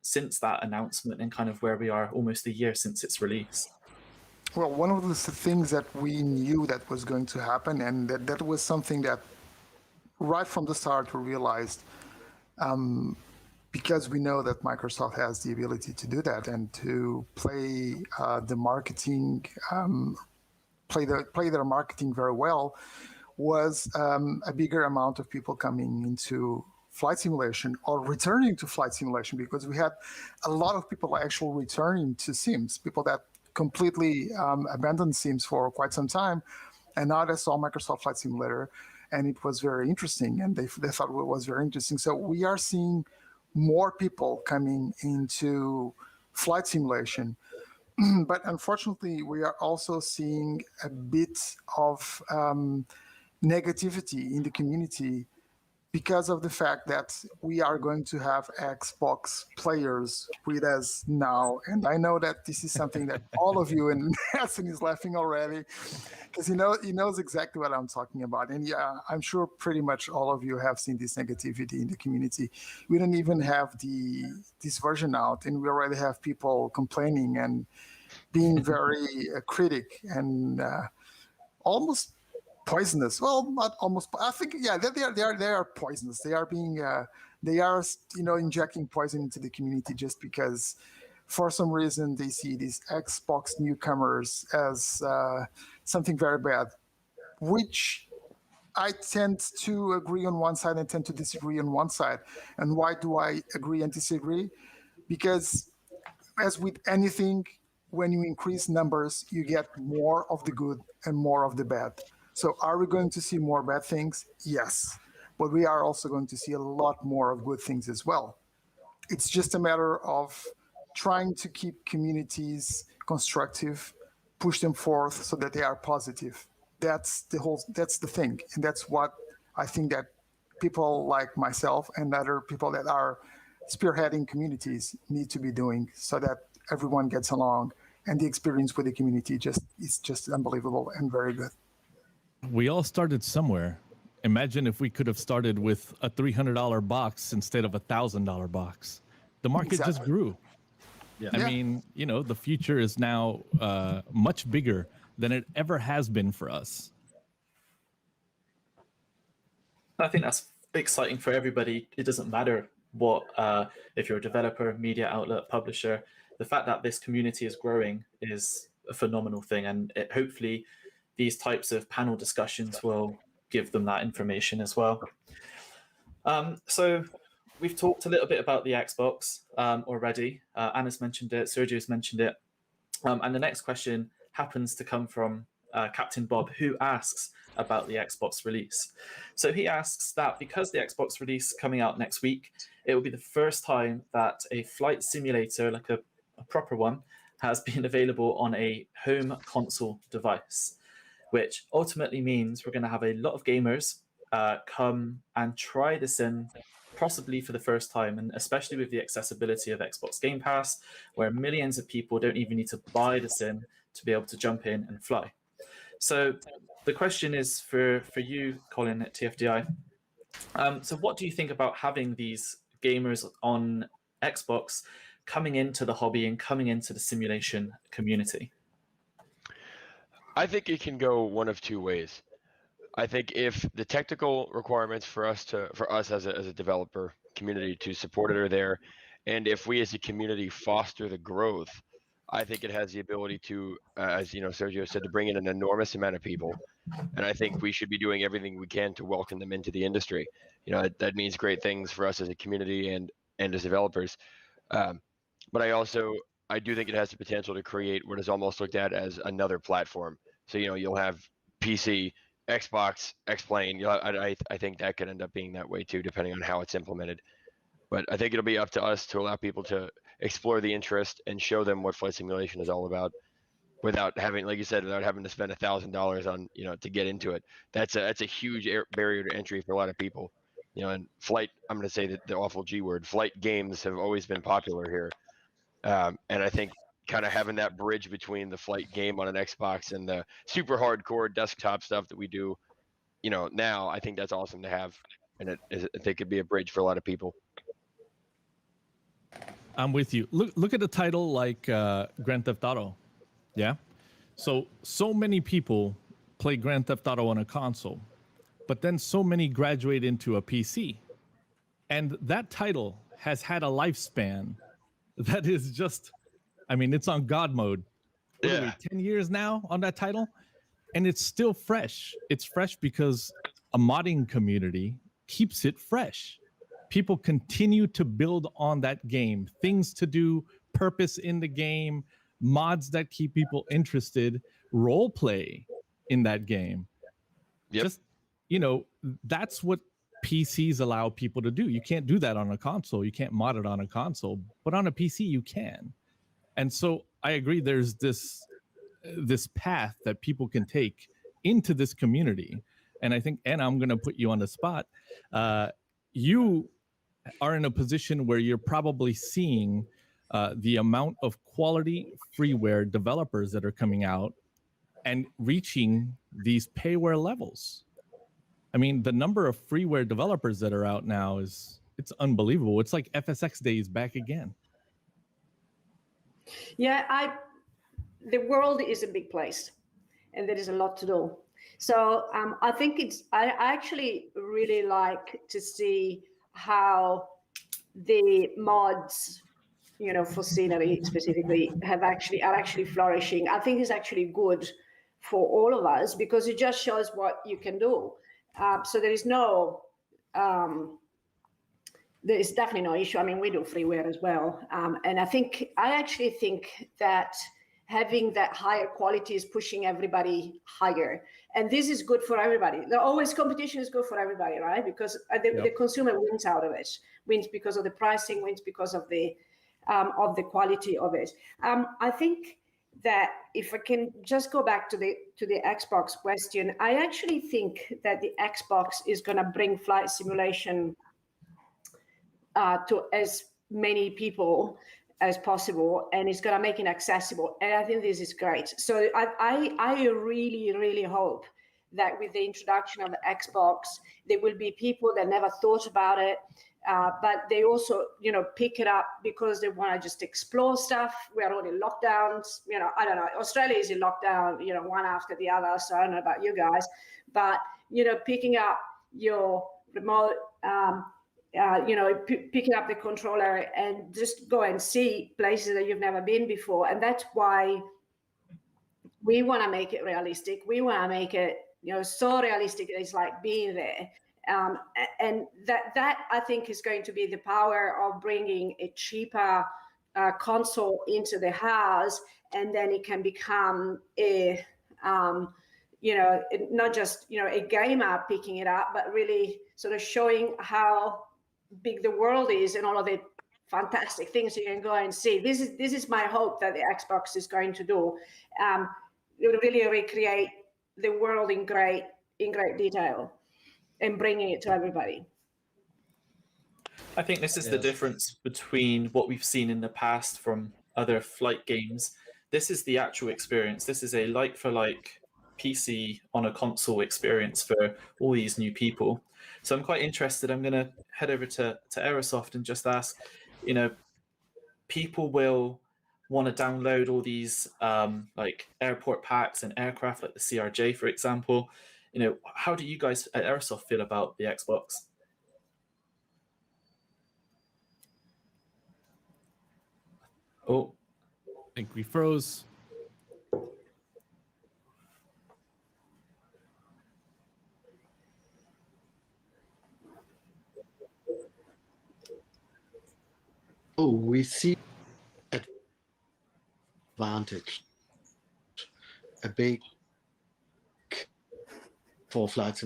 since that announcement and kind of where we are almost a year since its release? Well, one of the things that we knew that was going to happen, and that was something that right from the start we realized, because we know that Microsoft has the ability to do that and to play the marketing, play their marketing very well, was a bigger amount of people coming into flight simulation or returning to flight simulation, because we had a lot of people actually returning to sims, people that completely abandoned sims for quite some time, and now they saw Microsoft Flight Simulator, and it was very interesting, and they thought it was very interesting. So we are seeing more people coming into flight simulation. But unfortunately, we are also seeing a bit of negativity in the community because of the fact that we are going to have Xbox players with us now. And I know that this is something that all of you, and Hassan is laughing already, because he knows exactly what I'm talking about. And yeah, I'm sure pretty much all of you have seen this negativity in the community. We don't even have this version out, and we already have people complaining and being very critic and almost poisonous. Well, not almost. I think they are poisonous. They are being injecting poison into the community just because, for some reason, they see these Xbox newcomers as something very bad, which I tend to agree on one side and tend to disagree on one side. And why do I agree and disagree? Because, as with anything, when you increase numbers, you get more of the good and more of the bad. So are we going to see more bad things? Yes. But we are also going to see a lot more of good things as well. It's just a matter of trying to keep communities constructive, push them forth so that they are positive. That's the thing. And that's what I think that people like myself and other people that are spearheading communities need to be doing, so that everyone gets along and the experience with the community is just unbelievable and very good. We all started somewhere. Imagine if we could have started with a $300 box instead of a $1,000 box. The market just grew. Yeah. I mean, the future is now much bigger than it ever has been for us. I think that's exciting for everybody. It doesn't matter what, if you're a developer, media outlet, publisher, the fact that this community is growing is a phenomenal thing. And hopefully these types of panel discussions will give them that information as well. So we've talked a little bit about the Xbox already. Anna's mentioned it, Sergio's mentioned it. And the next question happens to come from Captain Bob, who asks about the Xbox release. So he asks that because the Xbox release coming out next week, it will be the first time that a flight simulator, like a proper one, has been available on a home console device. which ultimately means we're going to have a lot of gamers come and try the sim possibly for the first time, and especially with the accessibility of Xbox Game Pass, where millions of people don't even need to buy the sim to be able to jump in and fly. So the question is for you, Colin, at TFDi. So what do you think about having these gamers on Xbox coming into the hobby and coming into the simulation community? I think it can go one of two ways. I think if the technical requirements for us as a developer community to support it are there, and if we as a community foster the growth, I think it has the ability to, as you know, Sergio said, to bring in an enormous amount of people. And I think we should be doing everything we can to welcome them into the industry. You know, that means great things for us as a community and as developers. But I do think it has the potential to create what is almost looked at as another platform. So, you know, you'll have PC, Xbox, X-Plane. I think that could end up being that way too, depending on how it's implemented. But I think it'll be up to us to allow people to explore the interest and show them what flight simulation is all about, without having, like you said, without having to spend $1,000 on, you know, to get into it. That's a huge barrier to entry for a lot of people. You know, and flight, I'm going to say the awful G word, flight games have always been popular here. And I think kind of having that bridge between the flight game on an Xbox and the super hardcore desktop stuff that we do, you know, now, I think that's awesome to have. And I think it could be a bridge for a lot of people. I'm with you. Look at a title like Grand Theft Auto. Yeah. So many people play Grand Theft Auto on a console, but then so many graduate into a PC. And that title has had a lifespan that is just, I mean, it's on God mode. Literally 10 years now on that title, and it's still fresh. It's fresh because a modding community keeps it fresh. People continue to build on that game, things to do, purpose in the game, mods that keep people interested, role play in that game. Yep. Just, you know, that's what PCs allow people to do. You can't do that on a console. You can't mod it on a console, but on a PC you can. And so I agree, there's this path that people can take into this community. And I think, and I'm going to put you on the spot. You are in a position where you're probably seeing the amount of quality freeware developers that are coming out and reaching these payware levels. I mean, the number of freeware developers that are out now it's unbelievable. It's like FSX days back again. Yeah, the world is a big place, and there is a lot to do. So I think I actually really like to see how the mods, you know, for scenery specifically, are actually flourishing. I think it's actually good for all of us because it just shows what you can do. So there is definitely no issue. I mean, we do freeware as well. And I actually think that having that higher quality is pushing everybody higher. And this is good for everybody. Always competition is good for everybody, right? Because the consumer wins out of it, wins because of the pricing, wins because of the quality of it. I think that if I can just go back to the Xbox question, I actually think that the Xbox is going to bring flight simulation to as many people as possible, and it's going to make it accessible. And I think this is great. So I really, really hope that with the introduction of the Xbox, there will be people that never thought about it, but they also, you know, pick it up because they want to just explore stuff. We are all in lockdowns. You know, I don't know. Australia is in lockdown, you know, one after the other. So I don't know about you guys, but, you know, picking up your remote, you know, picking up the controller and just go and see places that you've never been before. And that's why we want to make it realistic. We want to make it, you know, so realistic it's like being there. And that I think is going to be the power of bringing a cheaper console into the house, and then it can become a, you know, not just, you know, a gamer picking it up, but really sort of showing how big the world is and all of the fantastic things you can go and see. This is my hope that the Xbox is going to do. It will really recreate the world in great detail and bringing it to everybody. I think this is the Yes. difference between what we've seen in the past from other flight games. This is the actual experience. This is a like-for-like PC on a console experience for all these new people. So I'm quite interested. I'm going to head over to Aerosoft and just ask, people will want to download all these like airport packs and aircraft, like the CRJ, for example. How do you guys at Aerosoft feel about the Xbox? Oh, I think we froze. Oh, we see advantage, a big for flights.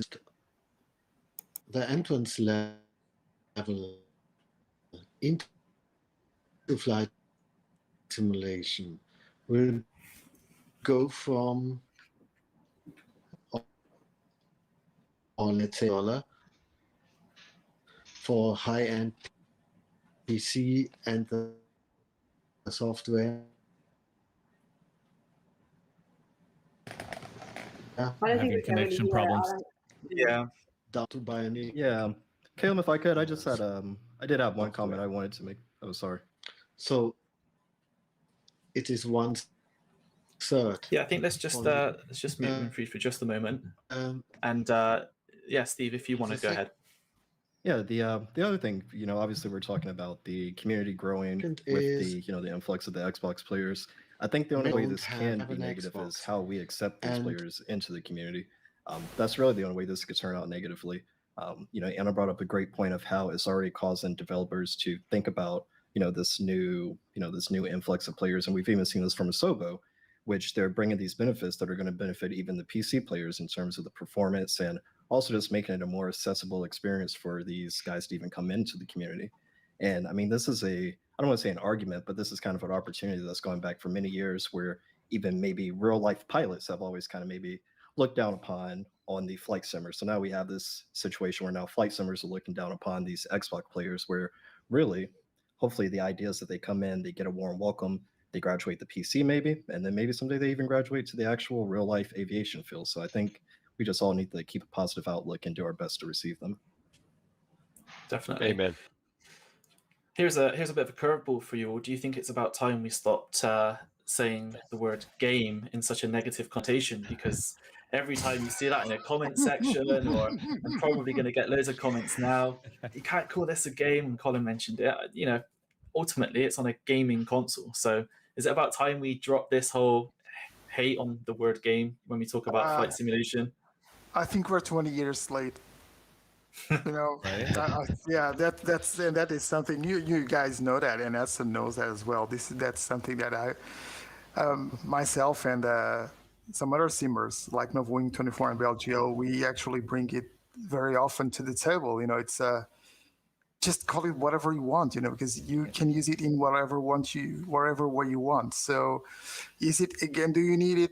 The entrance level into flight simulation will go from, or let's say, $1 for high-end PC and the software. Having connection problems. yeah. Down to buy a new. Yeah, Calum, if I could, I just had I did have one comment I wanted to make. Oh, sorry. So it is 1/3. Yeah, I think let's just mute Winfried for just a moment. And yeah, Steve, if you want to go ahead. Yeah, the other thing, obviously we're talking about the community growing with the the influx of the Xbox players. I think the only way this can be negative is how we accept these players into the community. That's really the only way this could turn out negatively. Anna brought up a great point of how it's already causing developers to think about this new influx of players, and we've even seen this from Asobo, which they're bringing these benefits that are going to benefit even the PC players in terms of the performance and also just making it a more accessible experience for these guys to even come into the community. And I mean, this is I don't want to say an argument, but this is kind of an opportunity that's going back for many years where even maybe real life pilots have always kind of maybe looked down upon on the flight simmers. So now we have this situation where now flight simmers are looking down upon these Xbox players where really, hopefully the idea is that they come in, they get a warm welcome, they graduate the PC maybe, and then maybe someday they even graduate to the actual real life aviation field. So I think we just all need to keep a positive outlook and do our best to receive them. Definitely. Amen. Here's a bit of a curveball for you all. Do you think it's about time we stopped saying the word game in such a negative connotation? Because every time you see that in a comment section, or I'm probably going to get loads of comments now, you can't call this a game, and Colin mentioned it. Ultimately it's on a gaming console. So is it about time we drop this whole hate on the word game when we talk about flight simulation? I think we're 20 years late. Yeah, that is something you guys know that, and Edson knows that as well. That's something that I myself and some other simmers like Novwing 24 and BLGO, we actually bring it very often to the table. It's just call it whatever you want, because you can use it in wherever way you want. So is it, again, do you need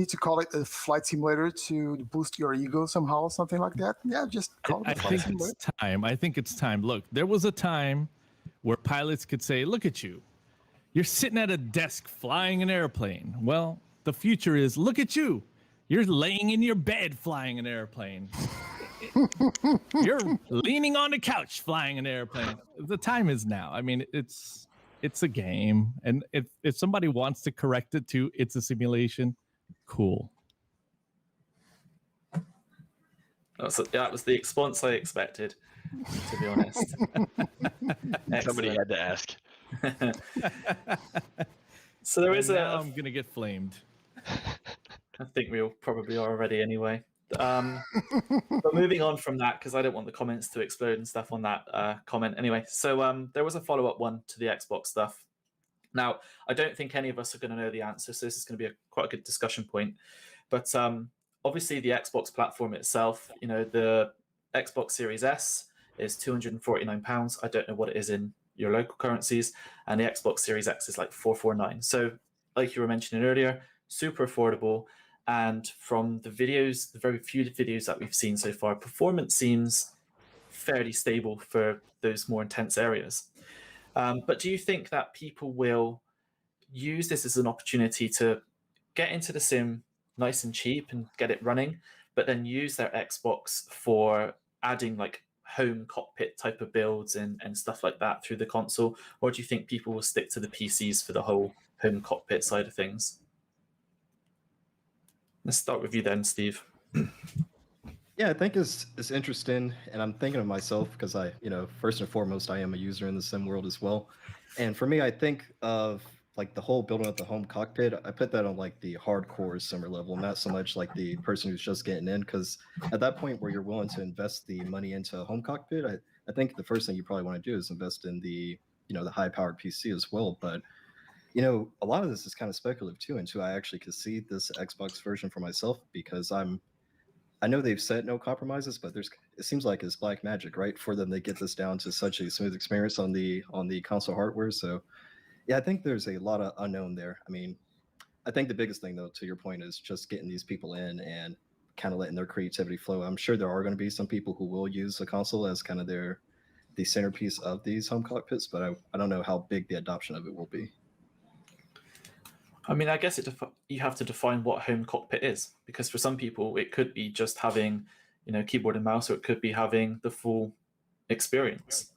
to call it a flight simulator to boost your ego somehow, something like that? Yeah, just call it a flight simulator. I think it's time. Look, there was a time where pilots could say, look at you. You're sitting at a desk flying an airplane. Well, the future is, look at you. You're laying in your bed flying an airplane. You're leaning on the couch flying an airplane. The time is now. I mean, it's a game. And if somebody wants to correct it to it's a simulation, cool. That was the response I expected, to be honest. Somebody had to ask. So there is now I'm gonna get flamed. I think we all probably are already anyway. But moving on from that, because I don't want the comments to explode and stuff on that comment anyway. So there was a follow-up one to the Xbox stuff. Now, I don't think any of us are going to know the answer, so this is going to be quite a good discussion point. But obviously, the Xbox platform itself, the Xbox Series S is £249. I don't know what it is in your local currencies, and the Xbox Series X is like $449. So, like you were mentioning earlier, super affordable. And from the videos, the very few videos that we've seen so far, performance seems fairly stable for those more intense areas. But do you think that people will use this as an opportunity to get into the sim nice and cheap and get it running, but then use their Xbox for adding like home cockpit type of builds and stuff like that through the console? Or do you think people will stick to the PCs for the whole home cockpit side of things? Let's start with you then, Steve. Yeah, I think it's interesting, and I'm thinking of myself because I, first and foremost, I am a user in the sim world as well. And for me, I think of like the whole building up the home cockpit. I put that on like the hardcore simmer level, not so much like the person who's just getting in, because at that point where you're willing to invest the money into a home cockpit, I think the first thing you probably want to do is invest in the, the high powered PC as well. But a lot of this is kind of speculative too, until I actually could see this Xbox version for myself, because I know they've said no compromises, but it seems like it's black magic, right, for them to get this down to such a smooth experience on the console hardware. So yeah, I think there's a lot of unknown there. I mean, I think the biggest thing though, to your point, is just getting these people in and kind of letting their creativity flow. I'm sure there are going to be some people who will use the console as kind of the centerpiece of these home cockpits, but I don't know how big the adoption of it will be. I mean, I guess you have to define what home cockpit is, because for some people it could be just having, keyboard and mouse, or it could be having the full experience.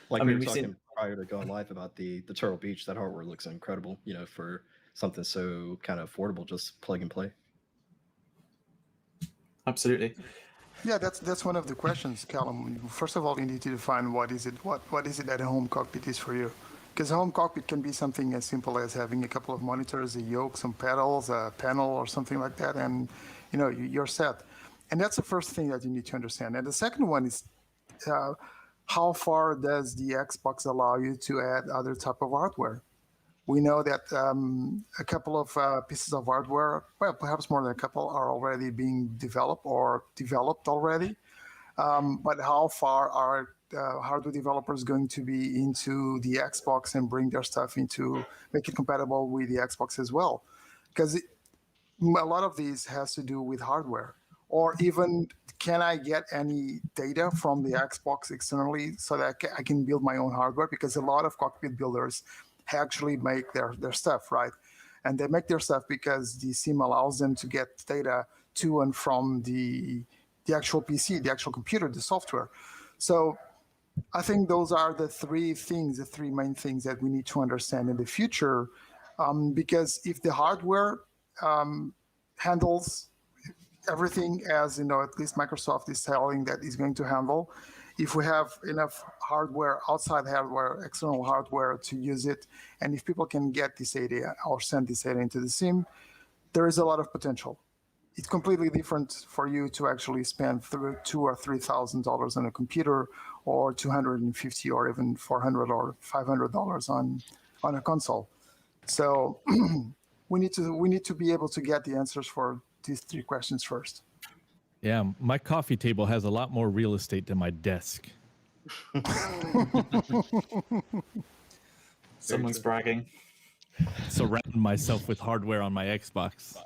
Like we were talking prior to going live about the Turtle Beach, that hardware looks incredible, for something so kind of affordable, just plug and play. Absolutely. Yeah, that's one of the questions, Calum. First of all, you need to define what is it that a home cockpit is for you. Because a home cockpit can be something as simple as having a couple of monitors, a yoke, some pedals, a panel, or something like that, and you're set. And that's the first thing that you need to understand. And the second one is how far does the Xbox allow you to add other type of hardware? We know that a couple of pieces of hardware, well, perhaps more than a couple, are already being developed already. But how far are hardware developers going to be into the Xbox and bring their stuff make it compatible with the Xbox as well? Because a lot of these has to do with hardware. Or even, can I get any data from the Xbox externally so that I can build my own hardware? Because a lot of cockpit builders actually make their stuff, right? And they make their stuff because the sim allows them to get data to and from the actual PC, the actual computer, the software. So I think those are the three main things that we need to understand in the future, because if the hardware handles everything as, at least Microsoft is telling that it's going to handle, if we have enough hardware, outside hardware, external hardware to use it, and if people can get this data or send this data into the sim, there is a lot of potential. It's completely different for you to actually spend $2,000 or $3,000 on a computer, or $250 or even $400 or $500 on a console. So we need to be able to get the answers for these three questions first. Yeah, my coffee table has a lot more real estate than my desk. Someone's bragging. Surround myself with hardware on my Xbox.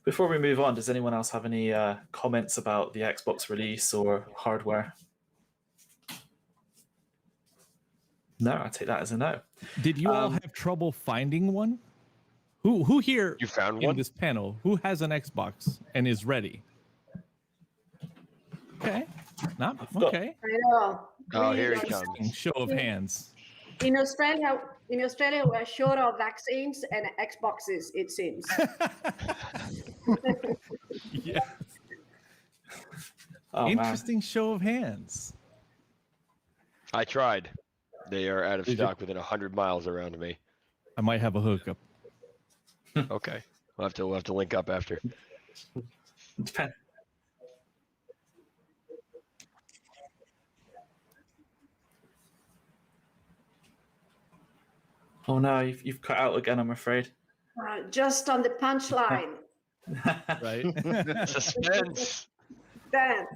Before we move on, does anyone else have any comments about the Xbox release or hardware? No, I take that as a no. Did you all have trouble finding one? Who here You found in one? this panel, who has an Xbox and is ready? Okay. Okay. I know. Oh, here he comes. Show of hands. In Australia, we're short of vaccines and Xboxes, it seems. Yeah. Oh, Interesting show of hands. I tried. They are out of stock within 100 miles around me. I might have a hookup. Okay, we'll have to link up after. Depends. Oh no, you've cut out again, I'm afraid. Just on the punchline. Right? Suspense. Dan.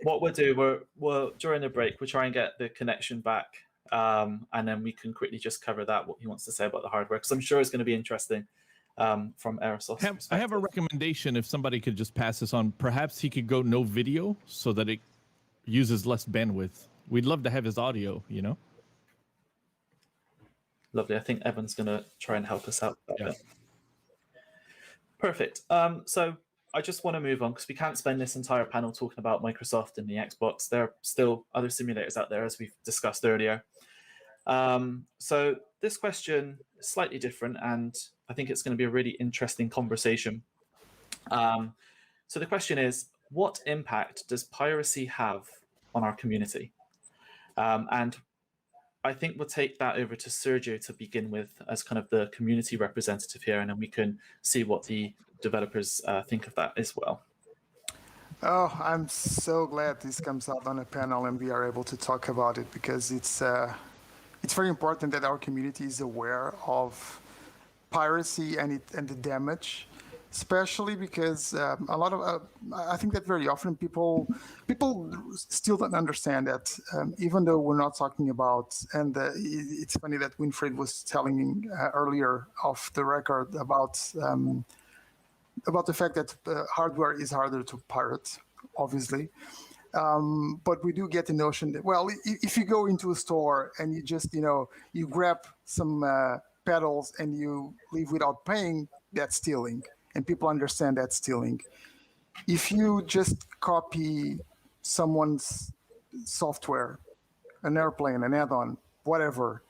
What we'll do, we'll during the break, we'll try and get the connection back and then we can quickly just cover that, what he wants to say about the hardware, because I'm sure it's going to be interesting from Aerosoft's perspective. I have a recommendation. If somebody could just pass this on, perhaps he could go no video so that it uses less bandwidth. We'd love to have his audio, you know? Lovely. I think Evan's going to try and help us out with that Yeah. bit. Perfect. So I just want to move on because we can't spend this entire panel talking about Microsoft and the Xbox. There are still other simulators out there, as we've discussed earlier. So this question is slightly different, and I think it's going to be a really interesting conversation. So the question is, what impact does piracy have on our community? And I think we'll take that over to Sergio to begin with as kind of the community representative here, and then we can see what the developers think of that as well. Oh, I'm so glad this comes out on a panel and we are able to talk about it, because it's very important that our community is aware of piracy and the damage, especially because a lot of I think that very often people still don't understand that, even though we're not talking about, and it's funny that Winfried was telling me earlier off the record about the fact that hardware is harder to pirate, obviously. But we do get the notion that, well, if you go into a store and you just, you grab some pedals and you leave without paying, that's stealing. And people understand that's stealing. If you just copy someone's software, an airplane, an add-on, whatever,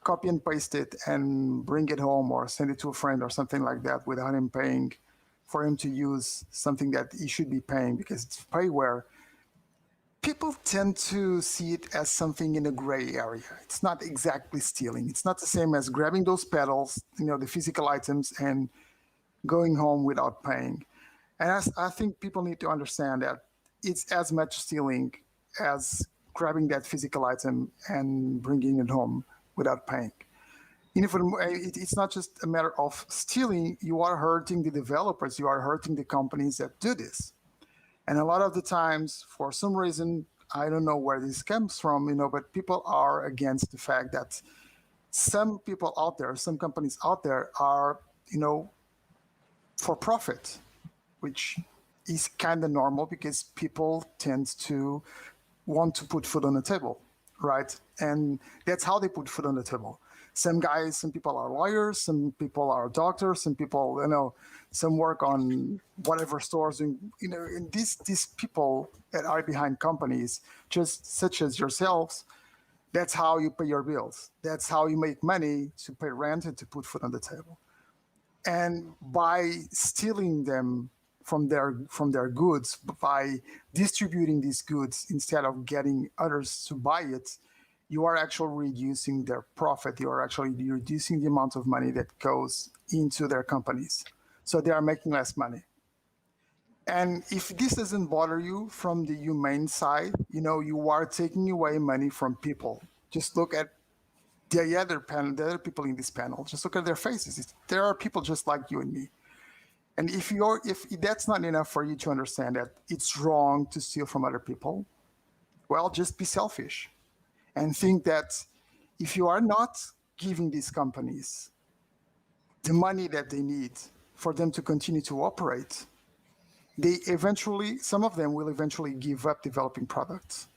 copy and paste it and bring it home or send it to a friend or something like that without him paying for him to use something that he should be paying because it's payware, people tend to see it as something in a gray area. It's not exactly stealing. It's not the same as grabbing those pedals, the physical items, and going home without paying. And I think people need to understand that it's as much stealing as grabbing that physical item and bringing it home without paying. It's not just a matter of stealing. You are hurting the developers. You are hurting the companies that do this. And a lot of the times, for some reason, I don't know where this comes from, but people are against the fact that some people out there, some companies out there are, for profit, which is kind of normal because people tend to want to put food on the table, right? And that's how they put food on the table. Some people are lawyers, some people are doctors, some people, some work on whatever stores, and these people that are behind companies, just such as yourselves, that's how you pay your bills. That's how you make money to pay rent and to put food on the table. And by stealing them from their goods, by distributing these goods instead of getting others to buy it, you are actually reducing their profit. You are actually reducing the amount of money that goes into their companies. So they are making less money. And if this doesn't bother you from the humane side, you are taking away money from people. Just look at the other people in this panel. Just look at their faces. There are people just like you and me. And if that's not enough for you to understand that it's wrong to steal from other people, well, just be selfish. And think that if you are not giving these companies the money that they need for them to continue to operate, some of them will eventually give up developing products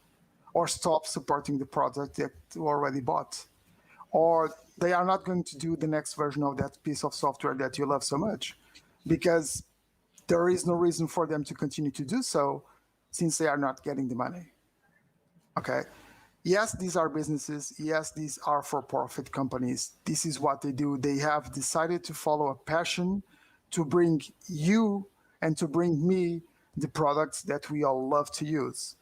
or stop supporting the product that you already bought. Or they are not going to do the next version of that piece of software that you love so much because there is no reason for them to continue to do so since they are not getting the money. Okay? Yes, these are businesses. Yes, these are for-profit companies. This is what they do. They have decided to follow a passion to bring you and to bring me the products that we all love to use.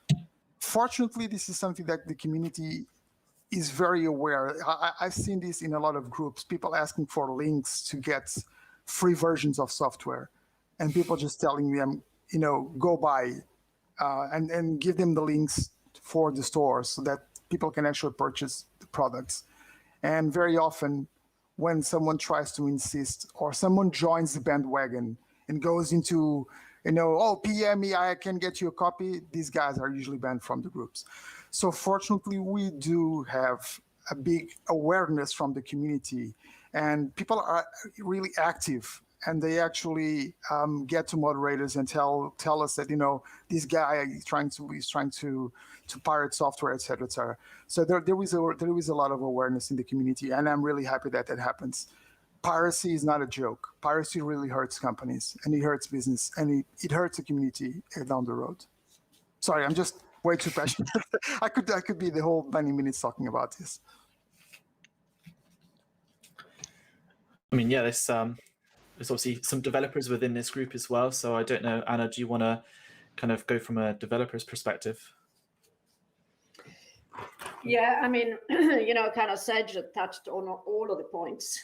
Fortunately, this is something that the community is very aware. I've seen this in a lot of groups, people asking for links to get free versions of software, and people just telling them, go buy and give them the links for the stores so that people can actually purchase the products. And very often when someone tries to insist or someone joins the bandwagon and goes into, PM me, I can get you a copy, these guys are usually banned from the groups. So fortunately, we do have a big awareness from the community, and people are really active. And they actually get to moderators and tell us that, this guy is trying to pirate software, et cetera, et cetera. So there is a lot of awareness in the community, and I'm really happy that happens. Piracy is not a joke. Piracy really hurts companies, and it hurts business, and it hurts the community down the road. Sorry, I'm just way too passionate. I could be the whole 90 minutes talking about this. I mean, yeah, there's obviously some developers within this group as well. So I don't know, Anna, do you want to kind of go from a developer's perspective? Yeah, I mean, kind of Sergio touched on all of the points.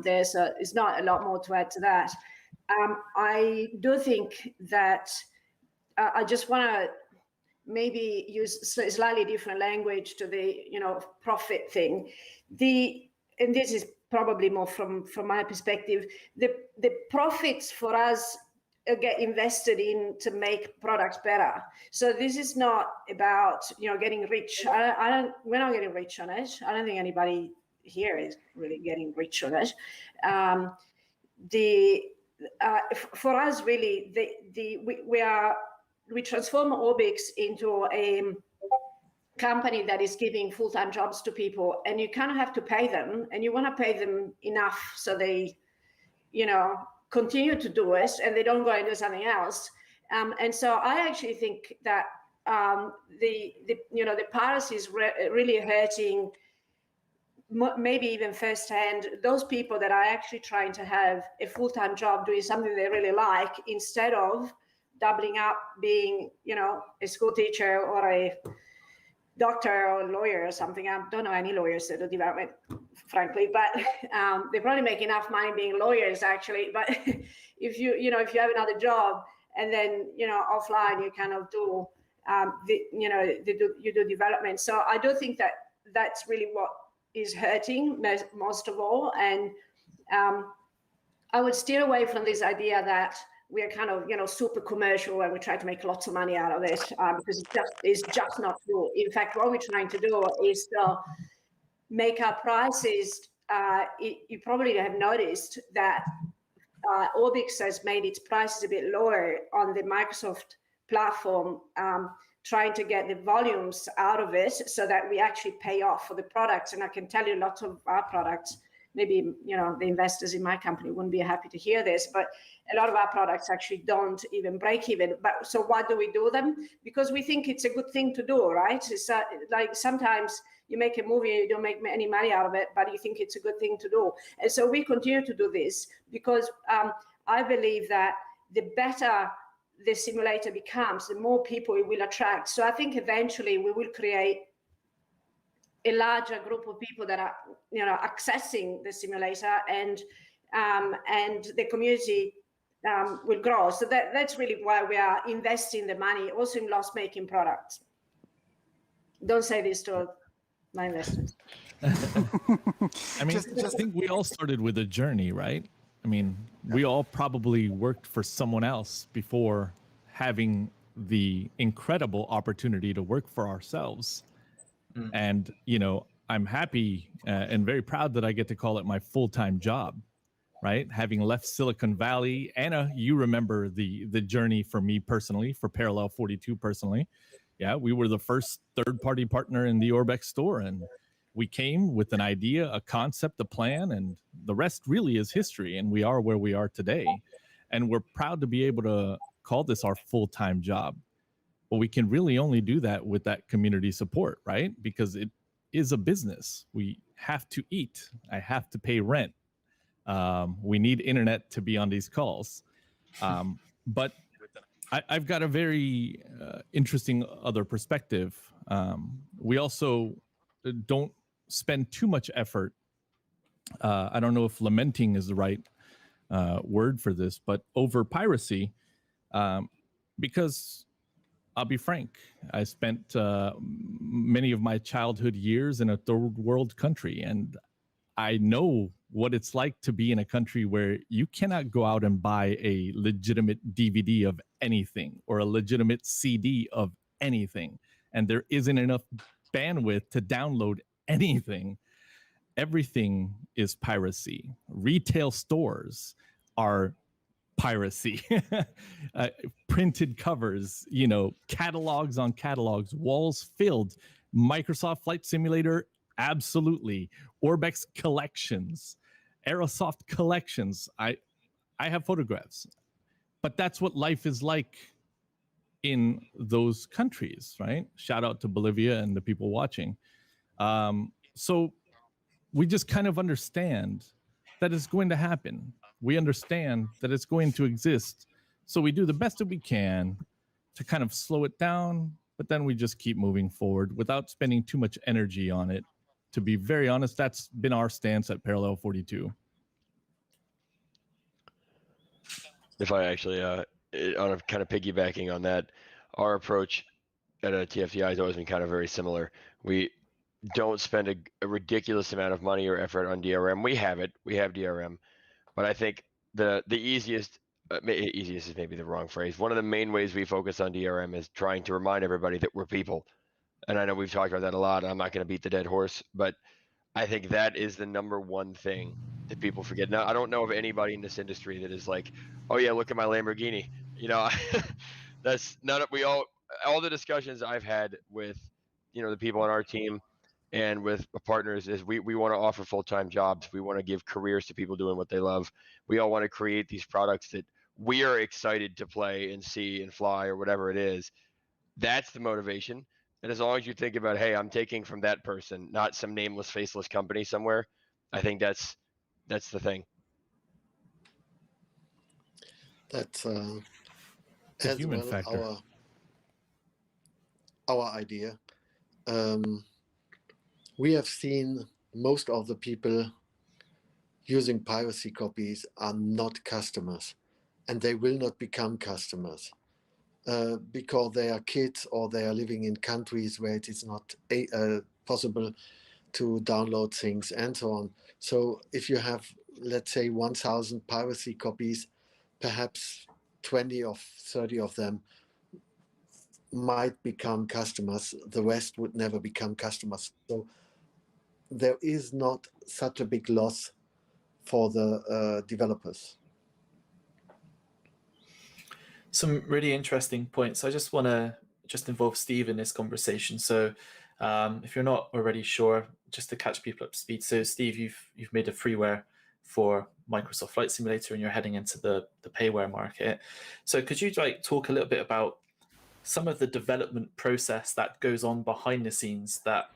There's not a lot more to add to that. I do think that I just want to maybe use slightly different language to the profit thing. And this is probably more from my perspective. The profits for us get invested in to make products better. So this is not about getting rich. We're not getting rich on it. I don't think anybody here is really getting rich on it. For us, really, we transform Orbx into a company that is giving full-time jobs to people, and you kind of have to pay them, and you want to pay them enough so they, continue to do it and they don't go and do something else. And so I actually think that the piracy is really hurting, maybe even firsthand, those people that are actually trying to have a full-time job doing something they really like, instead of doubling up being, a school teacher or a doctor or lawyer or something. I don't know any lawyers that do development, frankly, but they probably make enough money being lawyers, actually. But if you have another job and then offline you kind of do you do development. So I do think that that's really what is hurting most of all. And I would steer away from this idea that we're kind of, super commercial and we try to make lots of money out of it, because it's just not true. In fact, what we're trying to do is to make our prices. You probably have noticed that Orbx has made its prices a bit lower on the Microsoft platform, trying to get the volumes out of it so that we actually pay off for the products. And I can tell you lots of our products, maybe the investors in my company wouldn't be happy to hear this, but a lot of our products actually don't even break even. But so why do we do them? Because we think it's a good thing to do, right? It's like sometimes you make a movie and you don't make any money out of it, but you think it's a good thing to do. And so we continue to do this because I believe that the better the simulator becomes, the more people it will attract. So I think eventually we will create a larger group of people that are, accessing the simulator, and the community will grow. So that's really why we are investing the money also in loss-making products. Don't say this to my investors. I mean, I think we all started with a journey, right? I mean, we all probably worked for someone else before having the incredible opportunity to work for ourselves. And, I'm happy and very proud that I get to call it my full-time job, right? Having left Silicon Valley. Anna, you remember the journey for me personally, for Parallel 42 personally. Yeah, we were the first third-party partner in the Orbx store, and we came with an idea, a concept, a plan, and the rest really is history, and we are where we are today. And we're proud to be able to call this our full-time job. But we can really only do that with that community support, right? Because it is a business. We have to eat. I have to pay rent. We need internet to be on these calls. But I've got a very interesting other perspective. We also don't spend too much effort. I don't know if lamenting is the right word for this, but over piracy, because I'll be frank, I spent many of my childhood years in a third world country, and I know what it's like to be in a country where you cannot go out and buy a legitimate DVD of anything or a legitimate CD of anything, and there isn't enough bandwidth to download anything, everything is piracy. Retail stores are piracy. Printed covers, catalogs on catalogs, walls filled. Microsoft Flight Simulator, absolutely. Orbx collections, Aerosoft collections. I have photographs, but that's what life is like in those countries, right? Shout out to Bolivia and the people watching. So we just kind of understand that it's going to happen. We understand that it's going to exist. So we do the best that we can to kind of slow it down, but then we just keep moving forward without spending too much energy on it. To be very honest, that's been our stance at Parallel 42. If I actually, on a kind of piggybacking on that, our approach at TFDi has always been kind of very similar. We don't spend a ridiculous amount of money or effort on DRM. We have it. We have DRM. But I think the easiest is maybe the wrong phrase. One of the main ways we focus on DRM is trying to remind everybody that we're people. And I know we've talked about that a lot. I'm not going to beat the dead horse, but I think that is the number one thing that people forget. Now, I don't know of anybody in this industry that is like, oh yeah, look at my Lamborghini. That's none of all the discussions I've had with, the people on our team and with partners is we want to offer full-time jobs. We want to give careers to people doing what they love. We all want to create these products that we are excited to play and see and fly or whatever it is. That's the motivation. And as long as you think about, hey, I'm taking from that person, not some nameless, faceless company somewhere, I think that's the thing. That's The as human well factor. our idea. We have seen most of the people using piracy copies are not customers, and they will not become customers because they are kids or they are living in countries where it is not possible to download things and so on. So if you have, let's say, 1,000 piracy copies, perhaps 20 or 30 of them might become customers. The rest would never become customers. So there is not such a big loss for the developers. Some really interesting points. I just want to involve Steve in this conversation. So if you're not already sure, just to catch people up to speed. So Steve, you've made a freeware for Microsoft Flight Simulator and you're heading into the payware market. So could you talk a little bit about some of the development process that goes on behind the scenes that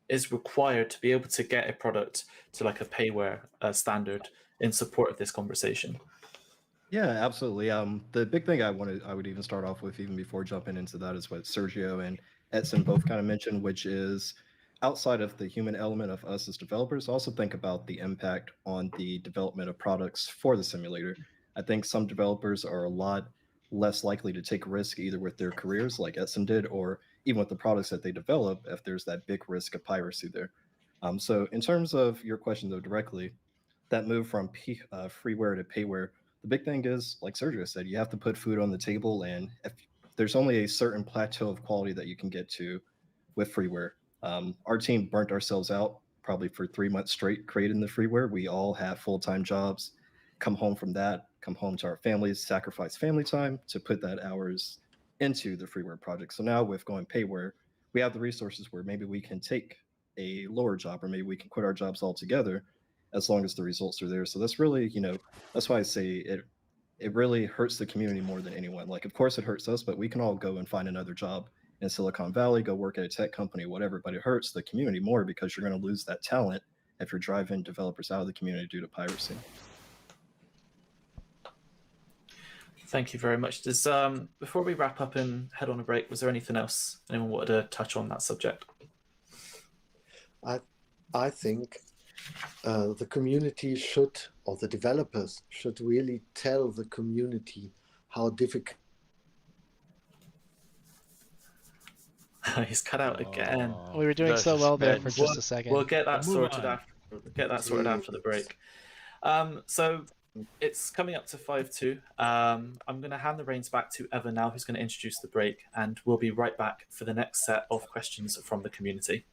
is required to be able to get a product to a payware standard in support of this conversation? Yeah, absolutely. The big thing I would even start off with, even before jumping into that, is what Sergio and Edson both kind of mentioned, which is outside of the human element of us as developers, also think about the impact on the development of products for the simulator. I think some developers are a lot less likely to take risk either with their careers, like Edson did, or even with the products that they develop if there's that big risk of piracy there. So in terms of your question, though, directly, that move from freeware to payware, the big thing is, like Sergio said, you have to put food on the table, and if there's only a certain plateau of quality that you can get to with freeware. Our team burnt ourselves out probably for 3 months straight creating the freeware. We all have full-time jobs, come home from that, come home to our families, sacrifice family time to put that hours into the freeware project. So now with going payware, we have the resources where maybe we can take a lower job, or maybe we can quit our jobs altogether as long as the results are there. So that's really, that's why I say it really hurts the community more than anyone. Of course it hurts us, but we can all go and find another job in Silicon Valley, go work at a tech company, whatever, but it hurts the community more because you're going to lose that talent if you're driving developers out of the community due to piracy. Thank you very much. Does before we wrap up and head on a break, was there anything else anyone wanted to touch on that subject? I think the community should, or the developers should really tell the community how difficult. He's cut out again. We were doing so well there for just a second. We'll get that sorted on. after the break. So it's coming up to 5:02. I'm going to hand the reins back to Evan now, who's going to introduce the break, and we'll be right back for the next set of questions from the community.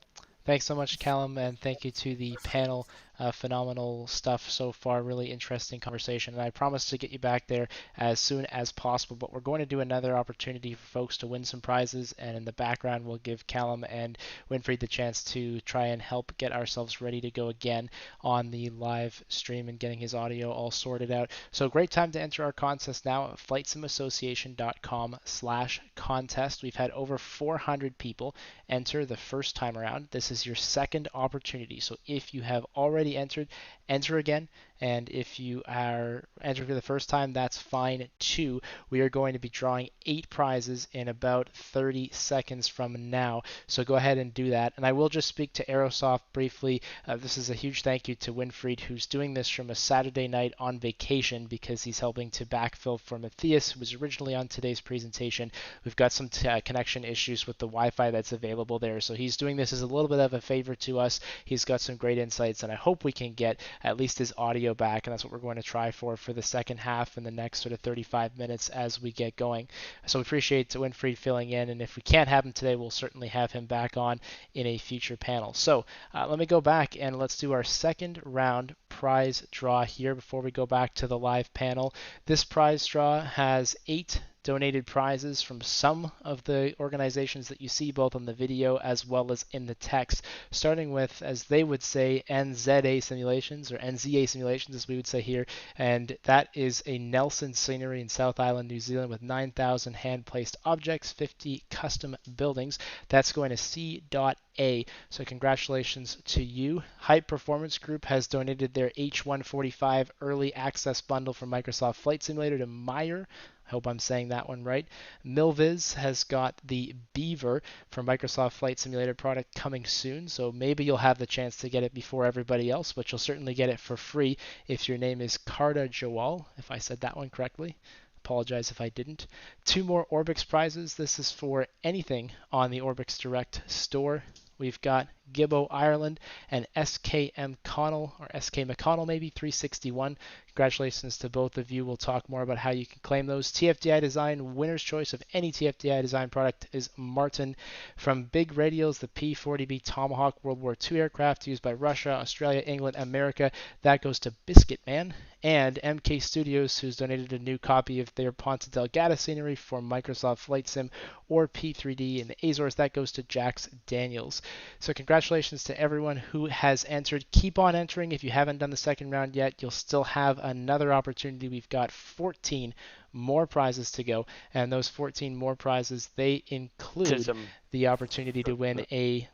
Thanks so much, Calum, and thank you to the panel. Phenomenal stuff so far. Really interesting conversation. And I promise to get you back there as soon as possible. But we're going to do another opportunity for folks to win some prizes. And in the background, we'll give Calum and Winfried the chance to try and help get ourselves ready to go again on the live stream and getting his audio all sorted out. So great time to enter our contest now at flightsimassociation.com/contest. We've had over 400 people enter the first time around. This is your second opportunity. So if you have already entered, enter again. And if you are entering for the first time, that's fine too. We are going to be drawing 8 prizes in about 30 seconds from now. So go ahead and do that. And I will just speak to Aerosoft briefly. This is a huge thank you to Winfried, who's doing this from a Saturday night on vacation because he's helping to backfill for Matthias, who was originally on today's presentation. We've got some connection issues with the Wi-Fi that's available there. So he's doing this as a little bit of a favor to us. He's got some great insights, and I hope we can get at least his audio back, and that's what we're going to try for the second half and the next sort of 35 minutes as we get going. So we appreciate Winfried filling in, and if we can't have him today, we'll certainly have him back on in a future panel. So let me go back and let's do our second round prize draw here before we go back to the live panel. This prize draw has 8 donated prizes from some of the organizations that you see both on the video as well as in the text, starting with, as they would say, NZA Simulations, or NZA Simulations as we would say here, and that is a Nelson Scenery in South Island, New Zealand with 9,000 hand-placed objects, 50 custom buildings. That's going to C.A. So congratulations to you. Hype Performance Group has donated their H145 Early Access Bundle from Microsoft Flight Simulator to Meyer. I hope I'm saying that one right. Milviz has got the Beaver from Microsoft Flight Simulator product coming soon, so maybe you'll have the chance to get it before everybody else, but you'll certainly get it for free if your name is Karda Jawal, if I said that one correctly. Apologize if I didn't. 2 more Orbx prizes. This is for anything on the Orbx Direct store. We've got Gibbo Ireland and SKM Connell, or SK McConnell maybe, 361. Congratulations to both of you. We'll talk more about how you can claim those. TFDi Design, winner's choice of any TFDi Design product is Martin. From Big Radials, the P-40B Tomahawk World War II aircraft used by Russia, Australia, England, America. That goes to Biscuit Man. And MK Studios, who's donated a new copy of their Ponta Delgada scenery for Microsoft Flight Sim or P3D in the Azores. That goes to Jax Daniels. So congratulations to everyone who has entered. Keep on entering. If you haven't done the second round yet, you'll still have another opportunity. We've got 14 more prizes to go, and those 14 more prizes, they include the opportunity to win a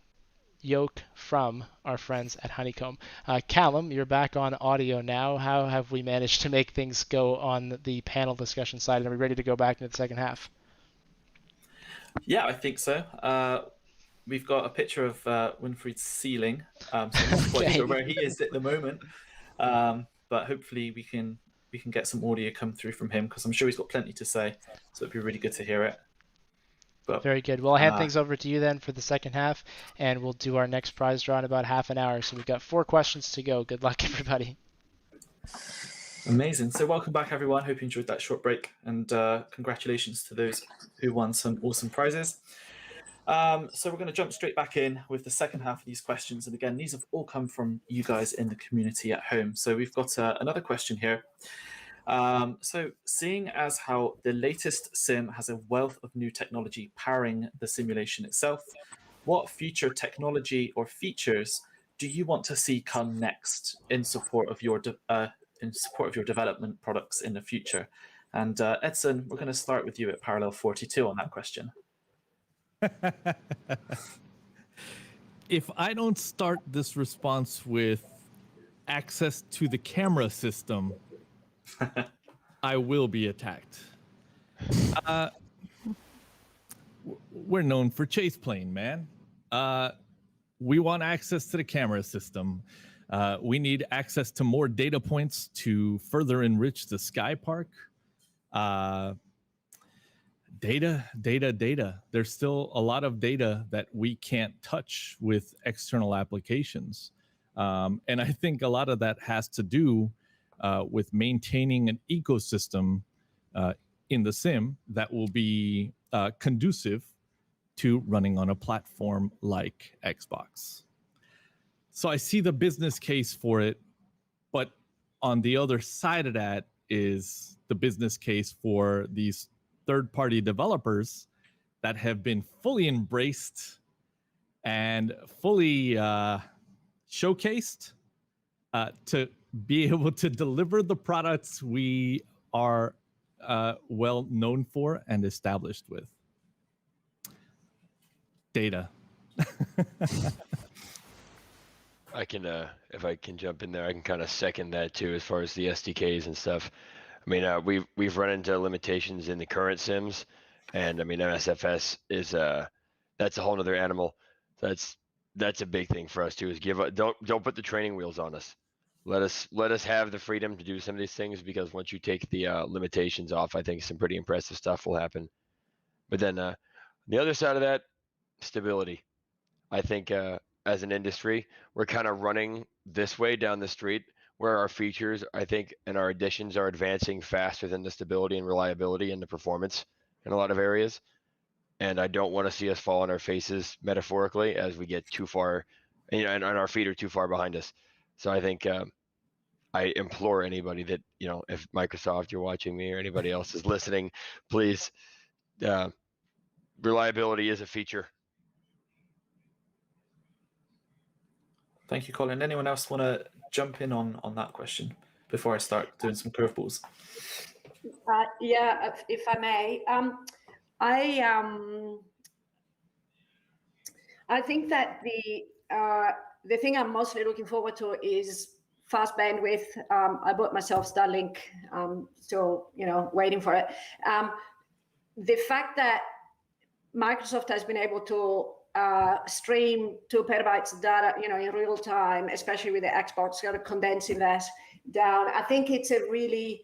yoke from our friends at Honeycomb. Calum, you're back on audio now. How have we managed to make things go on the panel discussion side? And are we ready to go back into the second half? Yeah, I think so. We've got a picture of Winfried's ceiling, so I'm not quite sure where he is at the moment. But hopefully we can get some audio come through from him, because I'm sure he's got plenty to say. So it'd be really good to hear it. But, very good. Well, I'll hand things over to you then for the second half, and we'll do our next prize draw in about half an hour. So we've got 4 questions to go. Good luck, everybody. Amazing. So welcome back, everyone. Hope you enjoyed that short break, and congratulations to those who won some awesome prizes. So we're going to jump straight back in with the second half of these questions. And again, these have all come from you guys in the community at home. So we've got another question here. So seeing as how the latest sim has a wealth of new technology powering the simulation itself, what future technology or features do you want to see come next in support of your development products in the future? And Edson, we're going to start with you at Parallel 42 on that question. If I don't start this response with access to the camera system, I will be attacked. We're known for chase plane, man. We want access to the camera system. We need access to more data points to further enrich the sky park. Data. There's still a lot of data that we can't touch with external applications. And I think a lot of that has to do with maintaining an ecosystem in the sim that will be conducive to running on a platform like Xbox. So I see the business case for it, but on the other side of that is the business case for these third-party developers that have been fully embraced and fully showcased to be able to deliver the products we are well known for and established with. Data. I can, if I can jump in there, I can kind of second that too, as far as the SDKs and stuff. I mean, we've run into limitations in the current sims, and I mean, MSFS is that's a whole nother animal. That's a big thing for us too. Is don't put the training wheels on us. Let us have the freedom to do some of these things, because once you take the limitations off, I think some pretty impressive stuff will happen. But then the other side of that, stability. I think as an industry, we're kind of running this way down the street, where our features, I think, and our additions are advancing faster than the stability and reliability and the performance in a lot of areas. And I don't want to see us fall on our faces metaphorically as we get too far, and our feet are too far behind us. So I think I implore anybody that, if Microsoft, you're watching me, or anybody else is listening, please, reliability is a feature. Thank you, Colin. Anyone else want to jump in on that question before I start doing some curveballs? Yeah, if I may. I think that the thing I'm mostly looking forward to is fast bandwidth. I bought myself Starlink, still waiting for it. The fact that Microsoft has been able to stream 2 petabytes of data, in real time, especially with the Xbox, condensing that down. I think it's a really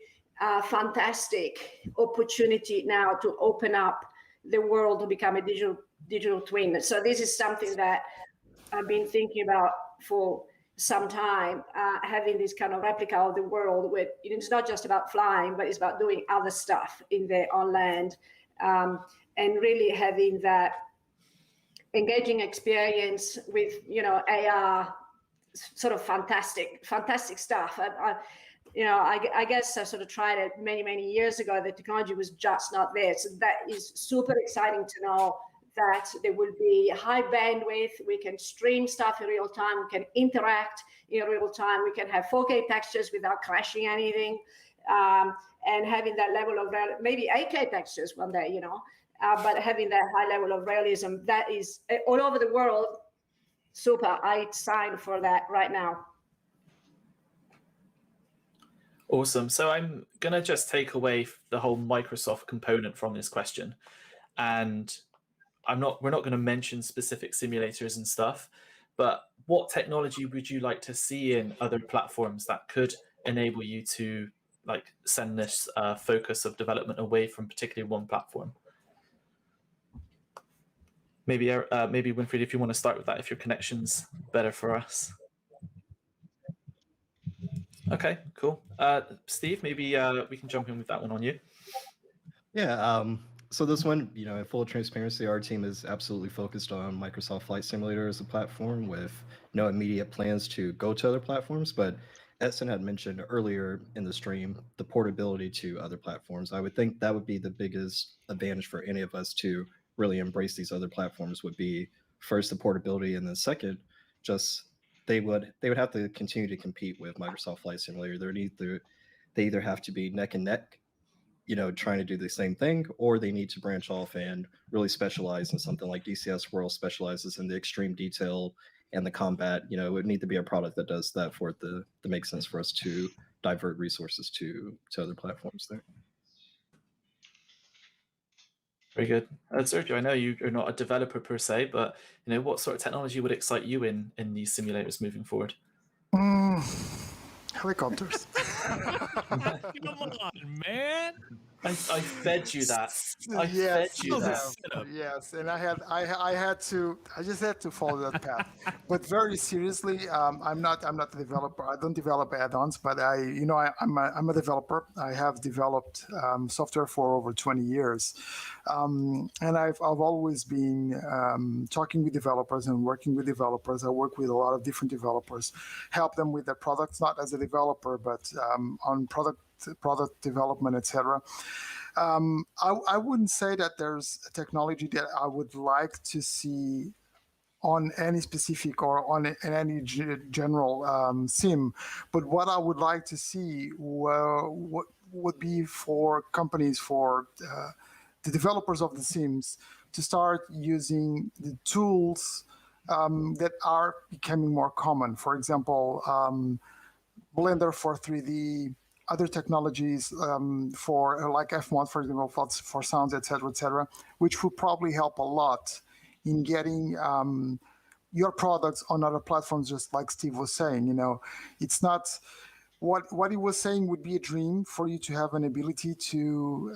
fantastic opportunity now to open up the world to become a digital twin. So this is something that I've been thinking about for some time, having this kind of replica of the world where it's not just about flying, but it's about doing other stuff on land, and really having that engaging experience with, AR, sort of fantastic stuff. I guess I sort of tried it many years ago. The technology was just not there. So that is super exciting to know that there will be high bandwidth. We can stream stuff in real time. We can interact in real time. We can have 4K textures without crashing anything, and having that level of maybe 8K textures one day, but having that high level of realism that is all over the world. Super. I sign for that right now. Awesome. So I'm going to just take away the whole Microsoft component from this question. And we're not going to mention specific simulators and stuff, but what technology would you like to see in other platforms that could enable you to send this focus of development away from particularly one platform? Maybe Winfried, if you want to start with that, if your connection's better for us. Okay, cool. Steve, maybe we can jump in with that one on you. Yeah, so this one, in full transparency, our team is absolutely focused on Microsoft Flight Simulator as a platform with no immediate plans to go to other platforms. But Edson had mentioned earlier in the stream, the portability to other platforms. I would think that would be the biggest advantage for any of us to really embrace these other platforms, would be first the portability, and then second, just they would have to continue to compete with Microsoft Flight Simulator. They either have to be neck and neck, trying to do the same thing, or they need to branch off and really specialize in something like DCS World specializes in the extreme detail and the combat. It would need to be a product that does that for it to make sense for us to divert resources to other platforms there. Very good. Sergio, I know you're not a developer per se, but what sort of technology would excite you in these simulators moving forward? Helicopters. Come on, man. I fed you that. I Yes, fed you that. yes, and I just had to follow that path. But very seriously, I'm not a developer. I don't develop add-ons, but I'm a developer. I have developed software for over 20 years, and I've always been talking with developers and working with developers. I work with a lot of different developers, help them with their products, not as a developer, but on product development, etc. I wouldn't say that there's a technology that I would like to see on any specific or on any general sim, but what I would like to see would be for companies, for the developers of the sims, to start using the tools that are becoming more common. For example, Blender for 3D, other technologies for like F1, for example, for sounds, etc., which will probably help a lot in getting your products on other platforms. Just like Steve was saying, it's not what he was saying would be a dream for you to have an ability to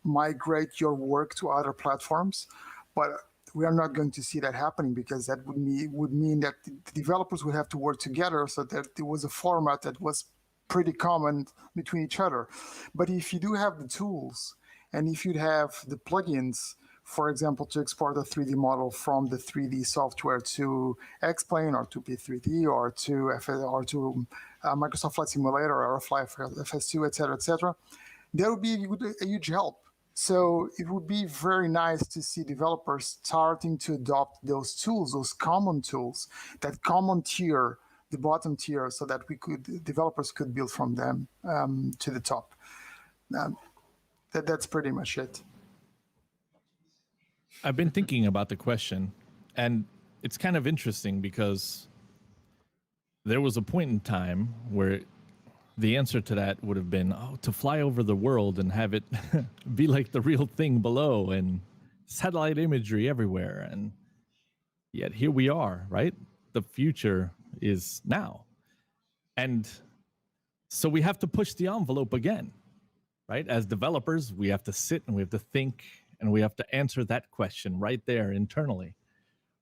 migrate your work to other platforms, but we are not going to see that happening, because that would mean that the developers would have to work together, so that there was a format that was pretty common between each other. But if you do have the tools, and if you'd have the plugins, for example, to export a 3D model from the 3D software to X-Plane or to P3D or to Microsoft Flight Simulator or FS2, etc., that would be a huge help. So it would be very nice to see developers starting to adopt those tools, those common tools, that common tier, the bottom tier, so that developers could build from them to the top. That's pretty much it. I've been thinking about the question, and it's kind of interesting because there was a point in time where the answer to that would have been, to fly over the world and have it be like the real thing below and satellite imagery everywhere. And yet here we are, right? The future is now. And so we have to push the envelope again, right? As developers, we have to sit and we have to think and we have to answer that question right there internally.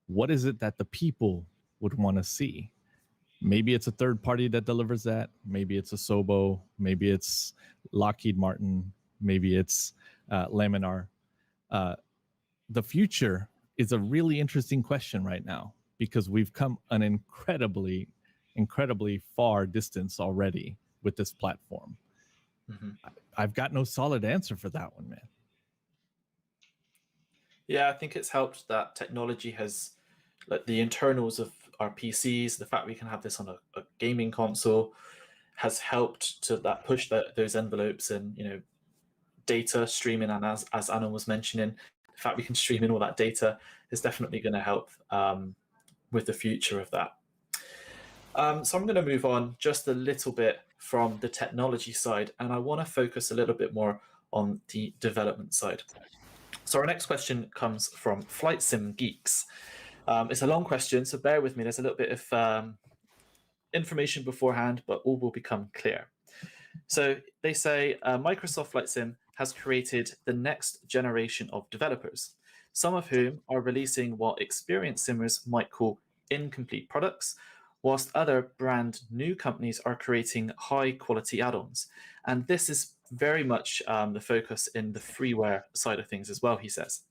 What is it that the people would want to see? Maybe it's a third party that delivers that. Maybe it's a Sobo. Maybe it's Lockheed Martin. Maybe it's Laminar. The future is a really interesting question right now, because we've come an incredibly far distance already with this platform. Mm-hmm. I've got no solid answer for that one, man. Yeah, I think it's helped that technology has, like the internals of our PCs, the fact we can have this on a gaming console, has helped to push those envelopes, and data streaming, and as Anna was mentioning, the fact we can stream in all that data is definitely going to help with the future of that. So I'm going to move on just a little bit from the technology side, and I want to focus a little bit more on the development side. So our next question comes from Flight Sim Geeks. It's a long question, so bear with me. There's a little bit of information beforehand, but all will become clear. So they say Microsoft Flight Sim has created the next generation of developers, some of whom are releasing what experienced simmers might call incomplete products, whilst other brand new companies are creating high quality add-ons. And this is very much the focus in the freeware side of things as well, he says.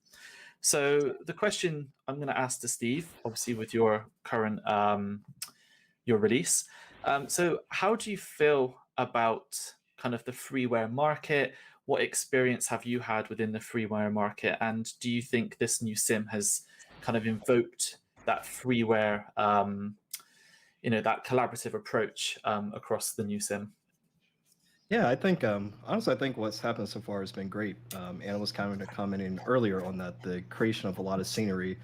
So the question I'm going to ask to Steve, obviously with your current your release. So how do you feel about kind of the freeware market? What experience have you had within the freeware market? And do you think this new sim has kind of invoked that freeware, that collaborative approach across the new sim? Yeah, I think, honestly, I think what's happened so far has been great. Anna was kind of commenting earlier on that, the creation of a lot of scenery.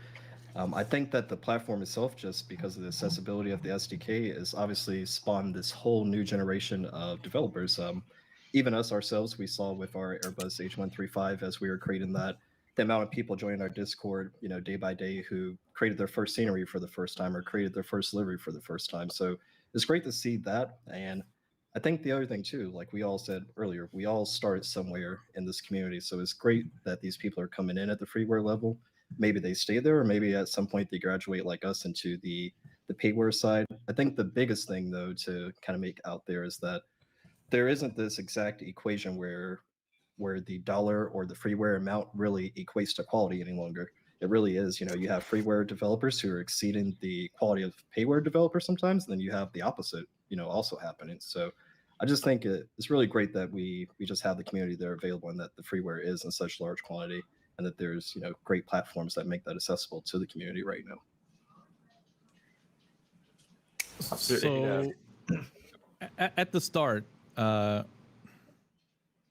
I think that the platform itself, just because of the accessibility of the SDK, is obviously spawned this whole new generation of developers. Even us ourselves, we saw with our Airbus H135 as we were creating that, the amount of people joining our Discord, day by day, who created their first scenery for the first time or created their first livery for the first time. So it's great to see that. And I think the other thing too, like we all said earlier, we all started somewhere in this community. So it's great that these people are coming in at the freeware level. Maybe they stay there, or maybe at some point they graduate like us into the payware side. I think the biggest thing though to kind of make out there is that there isn't this exact equation where the dollar or the freeware amount really equates to quality any longer. It really is, you have freeware developers who are exceeding the quality of payware developers sometimes, and then you have the opposite, also happening. So I just think it's really great that we just have the community there available, and that the freeware is in such large quantity, and that there's, great platforms that make that accessible to the community right now. Absolutely. So at the start,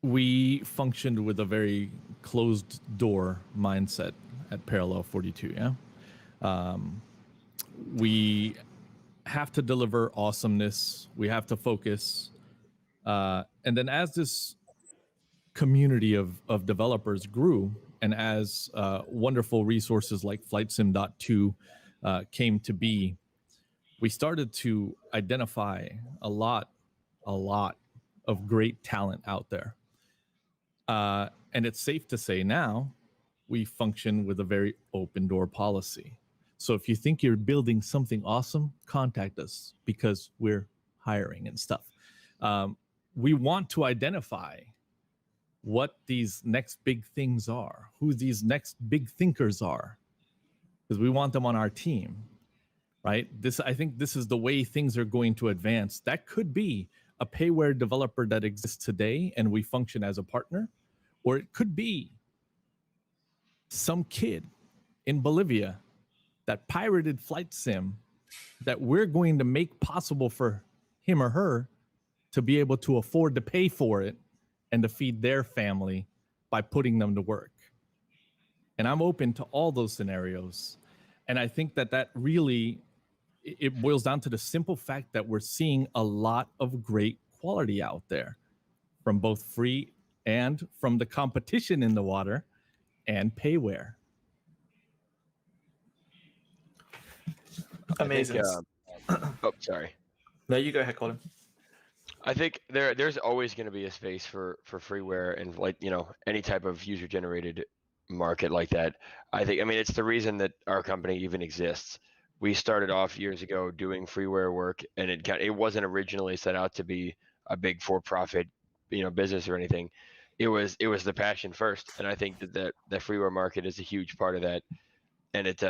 we functioned with a very closed door mindset at Parallel 42. Yeah. We have to deliver awesomeness. We have to focus. And then as this community of developers grew, and as wonderful resources like FlightSim.2 came to be, we started to identify a lot of great talent out there. And it's safe to say now we function with a very open door policy. So if you think you're building something awesome, contact us, because we're hiring and stuff. We want to identify what these next big things are, who these next big thinkers are, because we want them on our team, right? I think this is the way things are going to advance. That could be a payware developer that exists today and we function as a partner, or it could be some kid in Bolivia that pirated Flight Sim that we're going to make possible for him or her to be able to afford to pay for it and to feed their family by putting them to work. And I'm open to all those scenarios. And I think that really, it boils down to the simple fact that we're seeing a lot of great quality out there, from both free and from the competition in the water and payware. Amazing. Oh, sorry. No, you go ahead, Colin. I think there's always going to be a space for freeware and, like, any type of user generated market like that. I mean, it's the reason that our company even exists. We started off years ago doing freeware work, and it wasn't originally set out to be a big for-profit, business or anything. It was the passion first, and I think that the freeware market is a huge part of that. And it's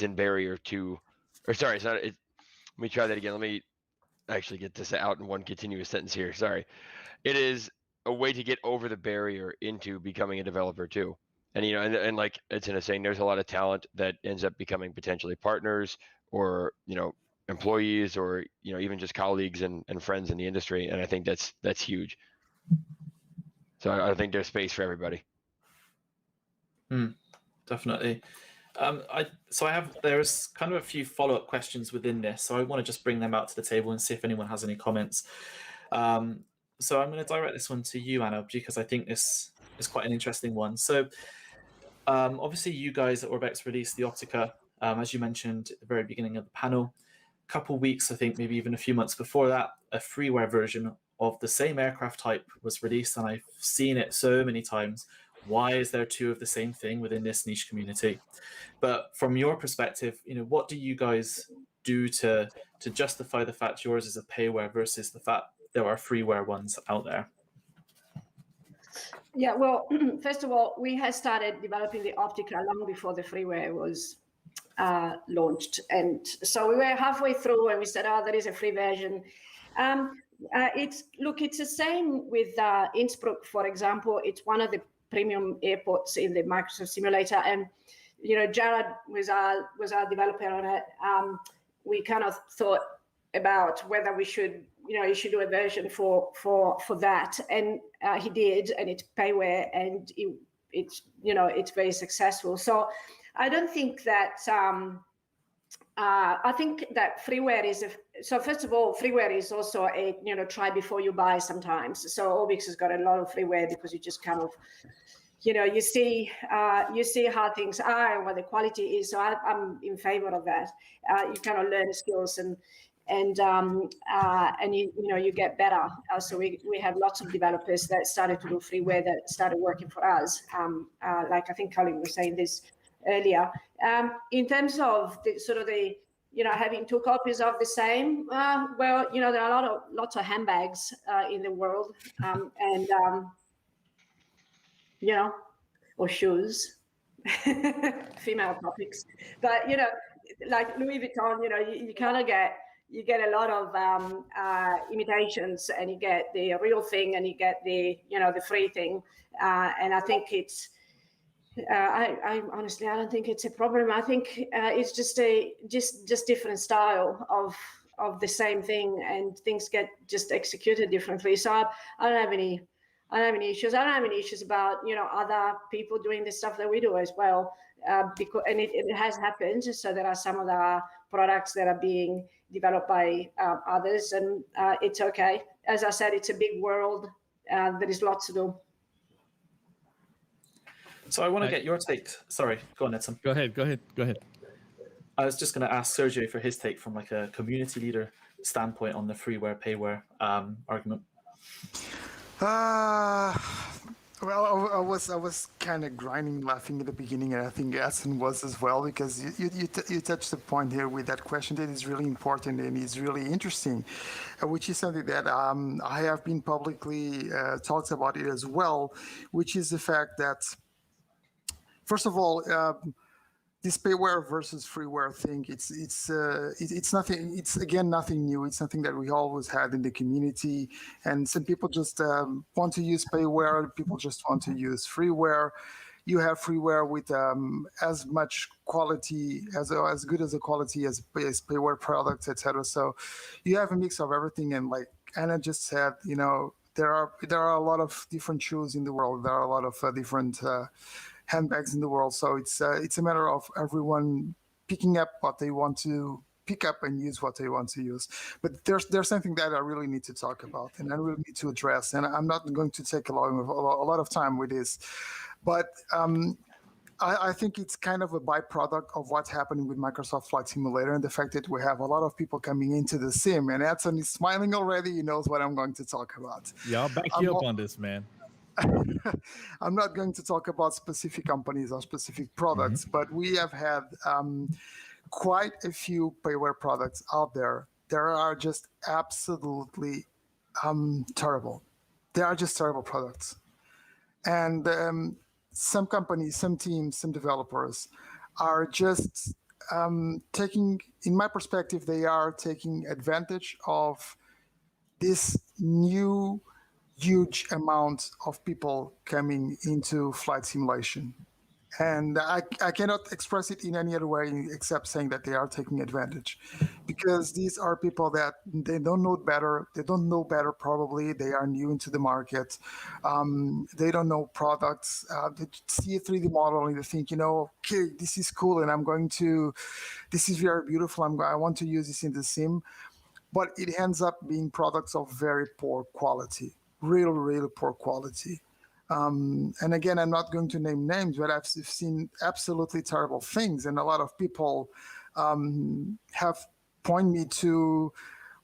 in barrier to, or sorry, it's not. Let me try that again. Let me actually get this out in one continuous sentence here. Sorry. It is a way to get over the barrier into becoming a developer too. And, and like it's in a saying, there's a lot of talent that ends up becoming potentially partners, or, employees, or, even just colleagues and friends in the industry. And I think that's huge. So I think there's space for everybody. Definitely. There's kind of a few follow-up questions within this, so I want to just bring them out to the table and see if anyone has any comments. So I'm going to direct this one to you, Anna, because I think this is quite an interesting one. So obviously you guys at Orbx released the Optica, as you mentioned at the very beginning of the panel. A couple weeks, I think maybe even a few months before that, a freeware version of the same aircraft type was released, and I've seen it so many times. Why is there two of the same thing within this niche community? But from your perspective, what do you guys do to justify the fact yours is a payware versus the fact there are freeware ones out there? Yeah, well, first of all, we had started developing the Optica long before the freeware was launched. And so we were halfway through and we said, there is a free version. It's the same with Innsbruck, for example. It's one of the premium airports in the Microsoft simulator, and Jared was our developer on it. We kind of thought about whether we should do a version for that, and he did, and it's payware, and it's very successful. So I don't think that I think that freeware is so first of all, freeware is also a try before you buy sometimes. So Orbx has got a lot of freeware because you just kind of you see how things are and what the quality is. So I'm in favor of that. You kind of learn skills, and and you get better. So we have lots of developers that started to do freeware that started working for us. Like I think Calum was saying this earlier. In terms of the having two copies of the same, well, there are lots of handbags in the world, or shoes, female topics. But like Louis Vuitton, you kind of get a lot of imitations, and you get the real thing, and you get the the free thing, and I think it's. I honestly, I don't think it's a problem. I think it's just just different style of the same thing, and things get just executed differently. So I don't have any issues. I don't have any issues about other people doing the stuff that we do as well, because it has happened. So there are some of the products that are being developed by others, and it's okay. As I said, it's a big world. There is lots to do. So I want to get your take. Sorry, go on, Edson. Go ahead. I was just going to ask Sergio for his take from like a community leader standpoint on the freeware payware argument. Well, I was kind of grinding, laughing at the beginning, and I think Edson was as well, because you touched the point here with that question that is really important and is really interesting, which is something that I have been publicly talked about it as well, which is the fact that, first of all, this payware versus freeware thing, it's nothing. It's again nothing new. It's something that we always had in the community, and some people just want to use payware. People just want to use freeware. You have freeware with as much quality, as good as the quality as payware products, etc. So you have a mix of everything. And like Anna just said, there are a lot of different shoes in the world. There are a lot of different handbags in the world. So it's a matter of everyone picking up what they want to pick up and use what they want to use. But there's something that I really need to talk about and I really need to address. And I'm not going to take a lot of time with this, but I think it's kind of a byproduct of what's happening with Microsoft Flight Simulator and the fact that we have a lot of people coming into the sim. And Edson is smiling already. He knows what I'm going to talk about. Yeah, I'll back you up on this, man. I'm not going to talk about specific companies or specific products, but we have had quite a few payware products out there. There are just absolutely terrible. They are just terrible products. And some companies, some teams, some developers are just taking, in my perspective, they are taking advantage of this new huge amount of people coming into flight simulation. And I cannot express it in any other way except saying that they are taking advantage, because these are people that they don't know better. They don't know better, probably. They are new into the market. They don't know products. They see a 3D model and they think, okay, this is cool and this is very beautiful. I want to use this in the sim. But it ends up being products of very poor quality. Real poor quality. And again, I'm not going to name names, but I've seen absolutely terrible things. And a lot of people have pointed me to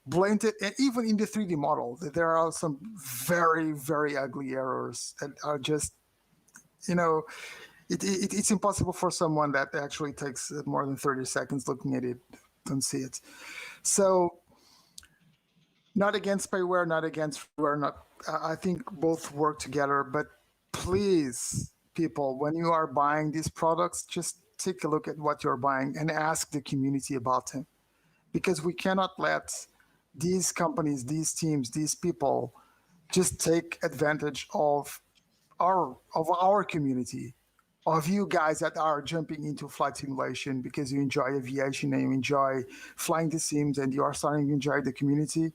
blatant, and even in the 3D model, there are some very, very ugly errors that are just, it's impossible for someone that actually takes more than 30 seconds looking at it, don't see it. So, not against payware, not against freeware. I think both work together. But please, people, when you are buying these products, just take a look at what you're buying and ask the community about them. Because we cannot let these companies, these teams, these people just take advantage of our community, of you guys that are jumping into flight simulation because you enjoy aviation and you enjoy flying the sims and you are starting to enjoy the community.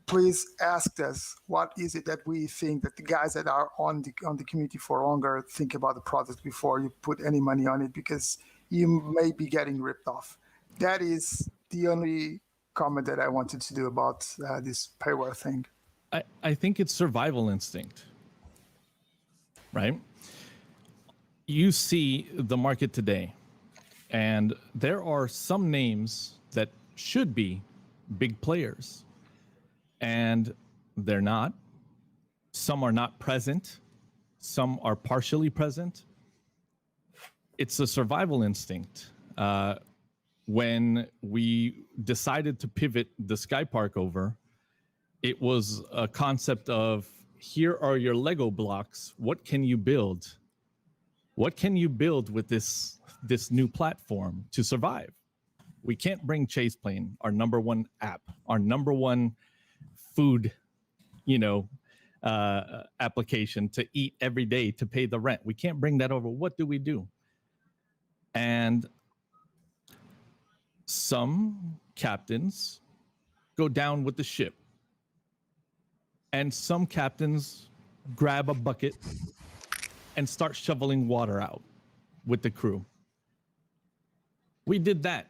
Please ask us, what is it that we think that the guys that are on the community for longer think about the product before you put any money on it, because you may be getting ripped off. That is the only comment that I wanted to do about this payware thing. I think it's survival instinct, right? You see the market today, and there are some names that should be big players, and they're not. Some are not present. Some are partially present. It's a survival instinct. When we decided to pivot the Sky Park over, it was a concept of, here are your Lego blocks. What can you build? What can you build with this new platform to survive? We can't bring Chase Plane, our number one app, our number one food, application to eat every day to pay the rent. We can't bring that over. What do? And some captains go down with the ship, and some captains grab a bucket and start shoveling water out with the crew. We did that.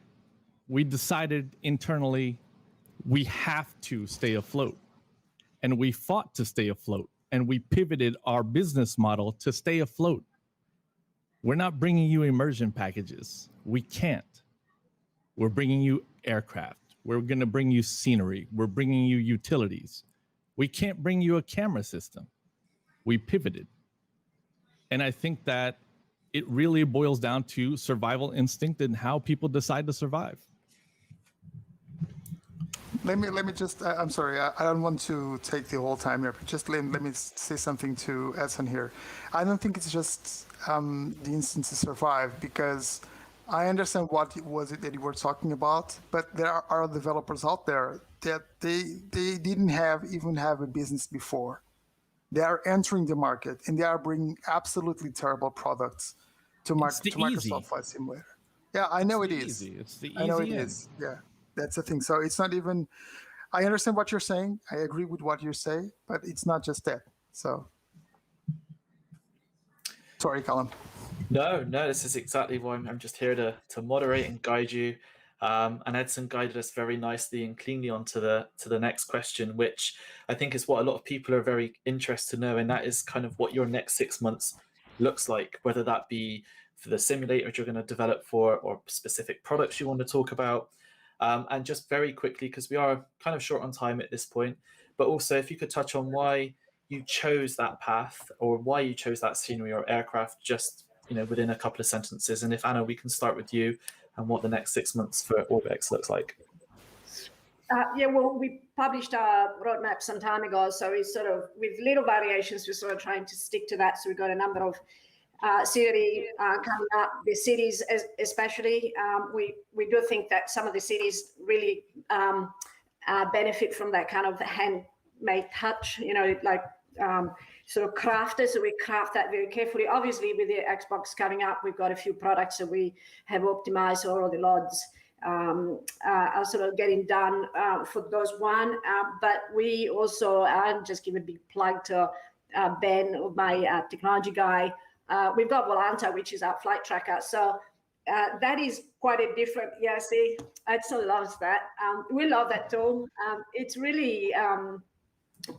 We decided internally we have to stay afloat, and we fought to stay afloat, and we pivoted our business model to stay afloat. We're not bringing you immersion packages. We can't. We're bringing you aircraft. We're going to bring you scenery. We're bringing you utilities. We can't bring you a camera system. We pivoted. And I think that it really boils down to survival instinct and how people decide to survive. Let me just, I'm sorry, I don't want to take the whole time here, but just let me say something to Edson here. I don't think it's just the instinct to survive, because I understand what was it that you were talking about, but there are developers out there that they didn't even have a business before. They are entering the market, and they are bringing absolutely terrible products to Microsoft Flight Simulator. Yeah, I know it is. It's the easy I know it end. is. Yeah, that's the thing. So it's not even. I understand what you're saying. I agree with what you say, but it's not just that. So, sorry, Calum. No, this is exactly why I'm just here to moderate and guide you. And Edson guided us very nicely and cleanly onto the next question, which I think is what a lot of people are very interested to know, and that is kind of what your next 6 months looks like, whether that be for the simulator you're going to develop for, or specific products you want to talk about. And just very quickly, because we are kind of short on time at this point, but also if you could touch on why you chose that path, or why you chose that scenery or aircraft, just within a couple of sentences. And if Anna, we can start with you, and what the next 6 months for Orbx looks like. Well, we published our roadmap some time ago, so we sort of, with little variations, we're sort of trying to stick to that. So we've got a number of cities coming up. The cities, especially, we do think that some of the cities really benefit from that kind of handmade touch, sort of crafted. So we craft that very carefully. Obviously, with the Xbox coming up, we've got a few products that we have optimized. All of the LODs are sort of getting done for those one. But we also, I'll just give a big plug to Ben, my technology guy. We've got Volanta, which is our flight tracker. So that is quite a different, see, Edson loves that. We love that tool. It's really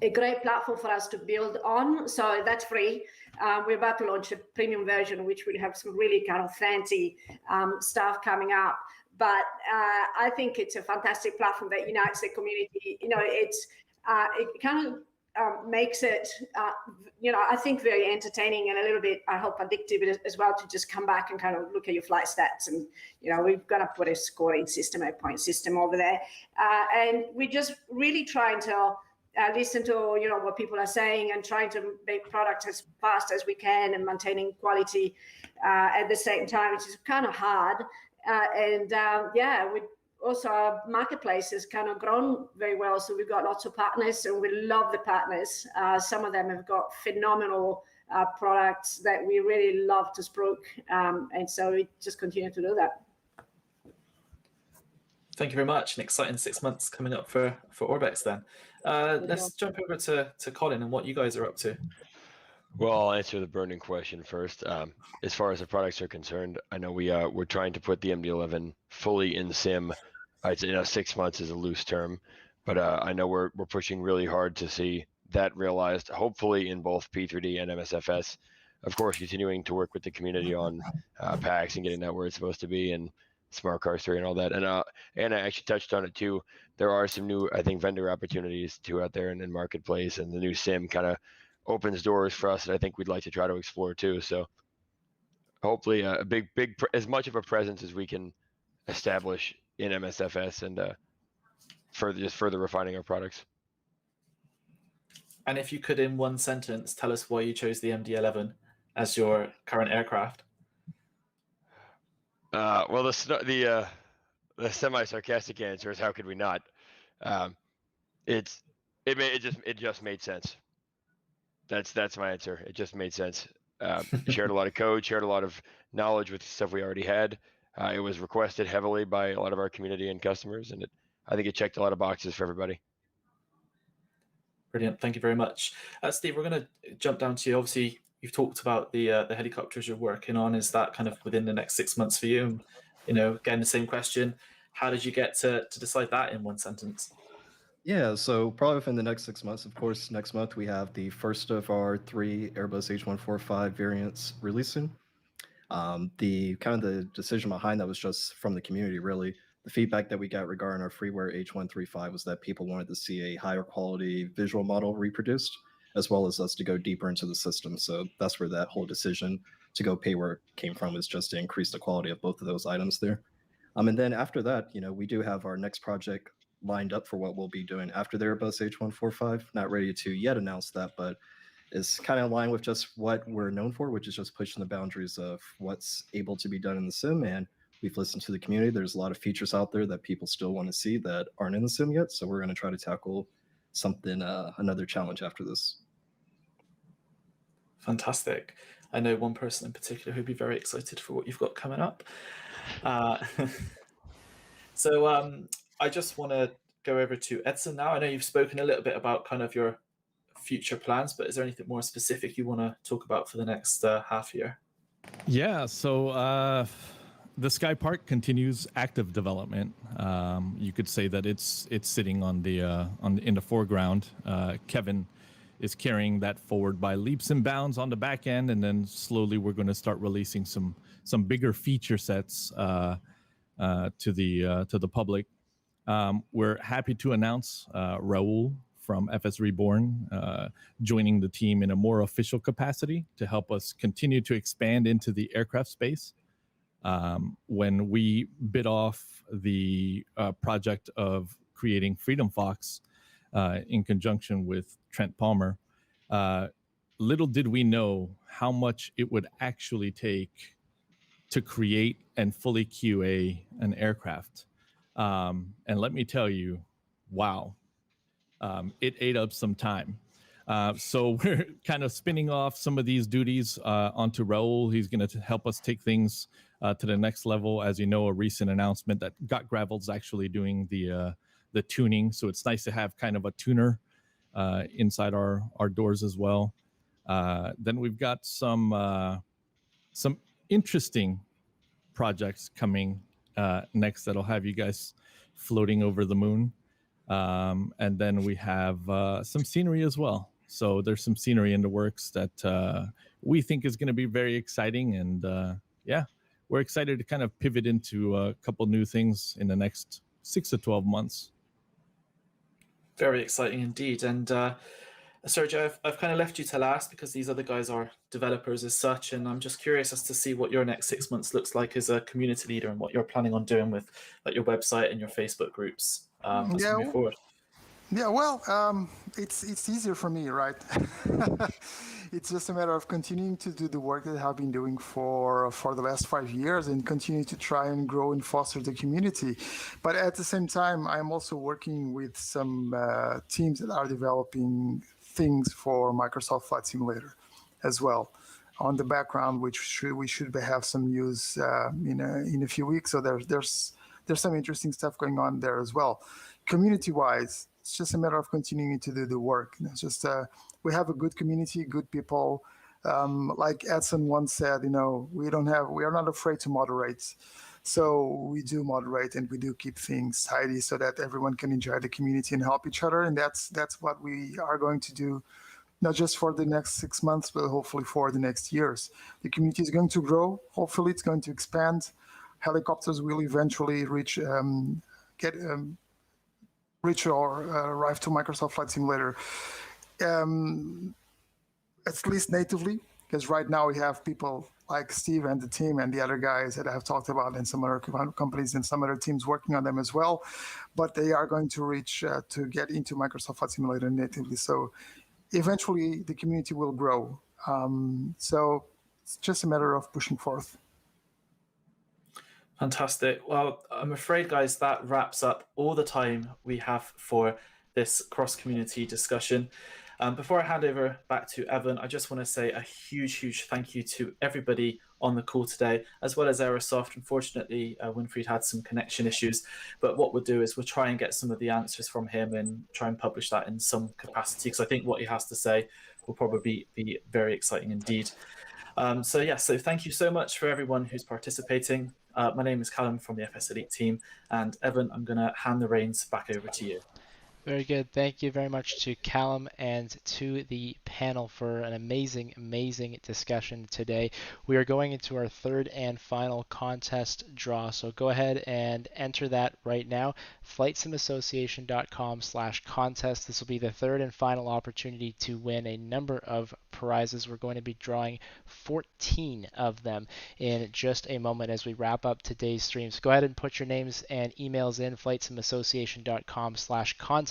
a great platform for us to build on. So that's free. We're about to launch a premium version, which will have some really kind of fancy stuff coming up. But I think it's a fantastic platform that unites the community. It kind of makes it, I think very entertaining and a little bit, I hope, addictive as well, to just come back and kind of look at your flight stats. And, we've got to put a scoring system, a point system over there. And we're just really trying to listen to, what people are saying, and trying to make products as fast as we can and maintaining quality at the same time, which is kind of hard. We also, our marketplace has kind of grown very well. So we've got lots of partners, and we love the partners. Some of them have got phenomenal products that we really love to spruik. And so we just continue to do that. Thank you very much. An exciting 6 months coming up for Orbx then. Let's jump over to Colin and what you guys are up to. Well, I'll answer the burning question first. As far as the products are concerned, I know we're trying to put the MD-11 fully in sim. I'd say 6 months is a loose term, but I know we're pushing really hard to see that realized, hopefully in both P3D and MSFS. Of course, continuing to work with the community on packs and getting that where it's supposed to be, and smart car story and all that. And Anna actually touched on it too. There are some new, I think, vendor opportunities too out there in marketplace, and the new sim kind of opens doors for us that I think we'd like to try to explore too. So hopefully a big as much of a presence as we can establish in MSFS, and further refining our products. And if you could, in one sentence, tell us why you chose the MD-11 as your current aircraft. Well, the semi-sarcastic answer is, how could we not? It just made sense. That's my answer. It just made sense. Shared a lot of code, shared a lot of knowledge with stuff we already had. It was requested heavily by a lot of our community and customers, and I think it checked a lot of boxes for everybody. Brilliant. Thank you very much. Steve, we're going to jump down to you. Obviously, you've talked about the helicopters you're working on. Is that kind of within the next 6 months for you? And, again, the same question. How did you get to decide that in one sentence? Yeah, so probably within the next 6 months. Of course, next month we have the first of our 3 Airbus H145 variants releasing. The decision behind that was just from the community, really. The feedback that we got regarding our freeware H135 was that people wanted to see a higher quality visual model reproduced, as well as us to go deeper into the system. So that's where that whole decision to go payware came from, is just to increase the quality of both of those items there. And then after that, we do have our next project lined up for what we'll be doing after the Airbus H145. Not ready to yet announce that, but it's kind of in line with just what we're known for, which is just pushing the boundaries of what's able to be done in the sim. And we've listened to the community. There's a lot of features out there that people still want to see that aren't in the sim yet. So we're going to try to tackle something, another challenge after this. Fantastic. I know one person in particular who'd be very excited for what you've got coming up. So I just want to go over to Edson now. I know you've spoken a little bit about kind of your future plans, but is there anything more specific you want to talk about for the next half year? Yeah, so the Sky Park continues active development. You could say that it's sitting in the foreground. Kevin is carrying that forward by leaps and bounds on the back end, and then slowly we're going to start releasing some bigger feature sets to the public. We're happy to announce Raul from FS Reborn joining the team in a more official capacity to help us continue to expand into the aircraft space. When we bid off the project of creating Freedom Fox in conjunction with Trent Palmer, little did we know how much it would actually take to create and fully QA an aircraft. And let me tell you, wow, it ate up some time. So we're kind of spinning off some of these duties onto Raul. He's going to help us take things to the next level. As you know, a recent announcement that Got Gravel's actually doing the tuning. So it's nice to have kind of a tuner inside our doors as well. Then we've got some interesting projects coming next that'll have you guys floating over the moon. And then we have some scenery as well. So there's some scenery in the works that we think is going to be very exciting. And yeah, we're excited to kind of pivot into a couple new things in the next 6 to 12 months. Very exciting indeed. And Sergio, I've kind of left you to last because these other guys are developers as such. And I'm just curious as to see what your next 6 months looks like as a community leader and what you're planning on doing with like your website and your Facebook groups as we move forward. Yeah, well, it's easier for me, right? It's just a matter of continuing to do the work that I've been doing for the last 5 years and continue to try and grow and foster the community. But at the same time, I'm also working with some teams that are developing things for Microsoft Flight Simulator as well on the background, which we should have some news in a few weeks. So there's some interesting stuff going on there as well. Community-wise, it's just a matter of continuing to do the work. It's just we have a good community, good people. Like Edson once said, we are not afraid to moderate. So we do moderate and we do keep things tidy so that everyone can enjoy the community and help each other. And that's what we are going to do, not just for the next 6 months, but hopefully for the next years. The community is going to grow. Hopefully it's going to expand. helicopters will eventually reach or arrive to Microsoft Flight Simulator, at least natively, because right now we have people like Steve and the team and the other guys that I have talked about, and some other companies and some other teams working on them as well. But they are going to reach to get into Microsoft Flight Simulator natively. So eventually the community will grow. So it's just a matter of pushing forth. Fantastic. Well, I'm afraid, guys, that wraps up all the time we have for this cross-community discussion. Before I hand over back to Evan, I just want to say a huge thank you to everybody on the call today, as well as Aerosoft. Unfortunately, Winfried had some connection issues, but what we'll do is we'll try and get some of the answers from him and try and publish that in some capacity, because I think what he has to say will probably be very exciting indeed. So thank you so much for everyone who's participating. My name is Calum from the FSElite team, and Evan, I'm going to hand the reins back over to you. Very good. Thank you very much to Calum and to the panel for an amazing discussion today. We are going into our third and final contest draw, so go ahead and enter that right now. FlightSimAssociation.com/contest. This will be the third and final opportunity to win a number of prizes. We're going to be drawing 14 of them in just a moment as we wrap up today's stream. So go ahead and put your names and emails in, FlightSimAssociation.com/contest.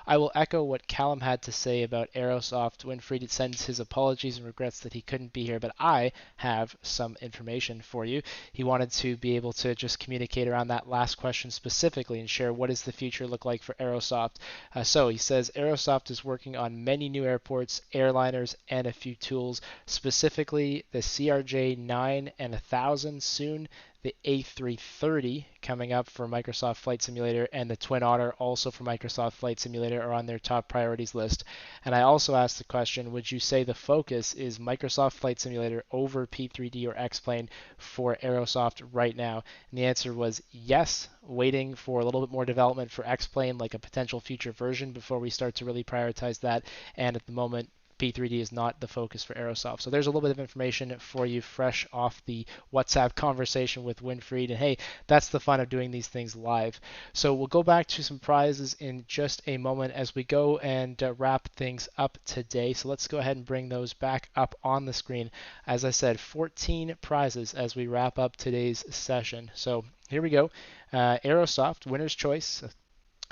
I will echo what Calum had to say about Aerosoft. Winfried sends his apologies and regrets that he couldn't be here, but I have some information for you. He wanted to be able to just communicate around that last question specifically and share what does the future look like for Aerosoft. So he says Aerosoft is working on many new airports, airliners, and a few tools, specifically the CRJ-9 and 1000 soon, the A330 coming up for Microsoft Flight Simulator, and the Twin Otter also for Microsoft Flight Simulator are on their top priorities list. And I also asked the question, would you say the focus is Microsoft Flight Simulator over P3D or X-Plane for Aerosoft right now? And the answer was yes, waiting for a little bit more development for X-Plane, like a potential future version, before we start to really prioritize that. And at the moment, P3D is not the focus for Aerosoft. So there's a little bit of information for you fresh off the WhatsApp conversation with Winfried. And hey, that's the fun of doing these things live. So we'll go back to some prizes in just a moment as we go and wrap things up today. So let's go ahead and bring those back up on the screen. As I said, 14 prizes as we wrap up today's session. So here we go. Aerosoft, winner's choice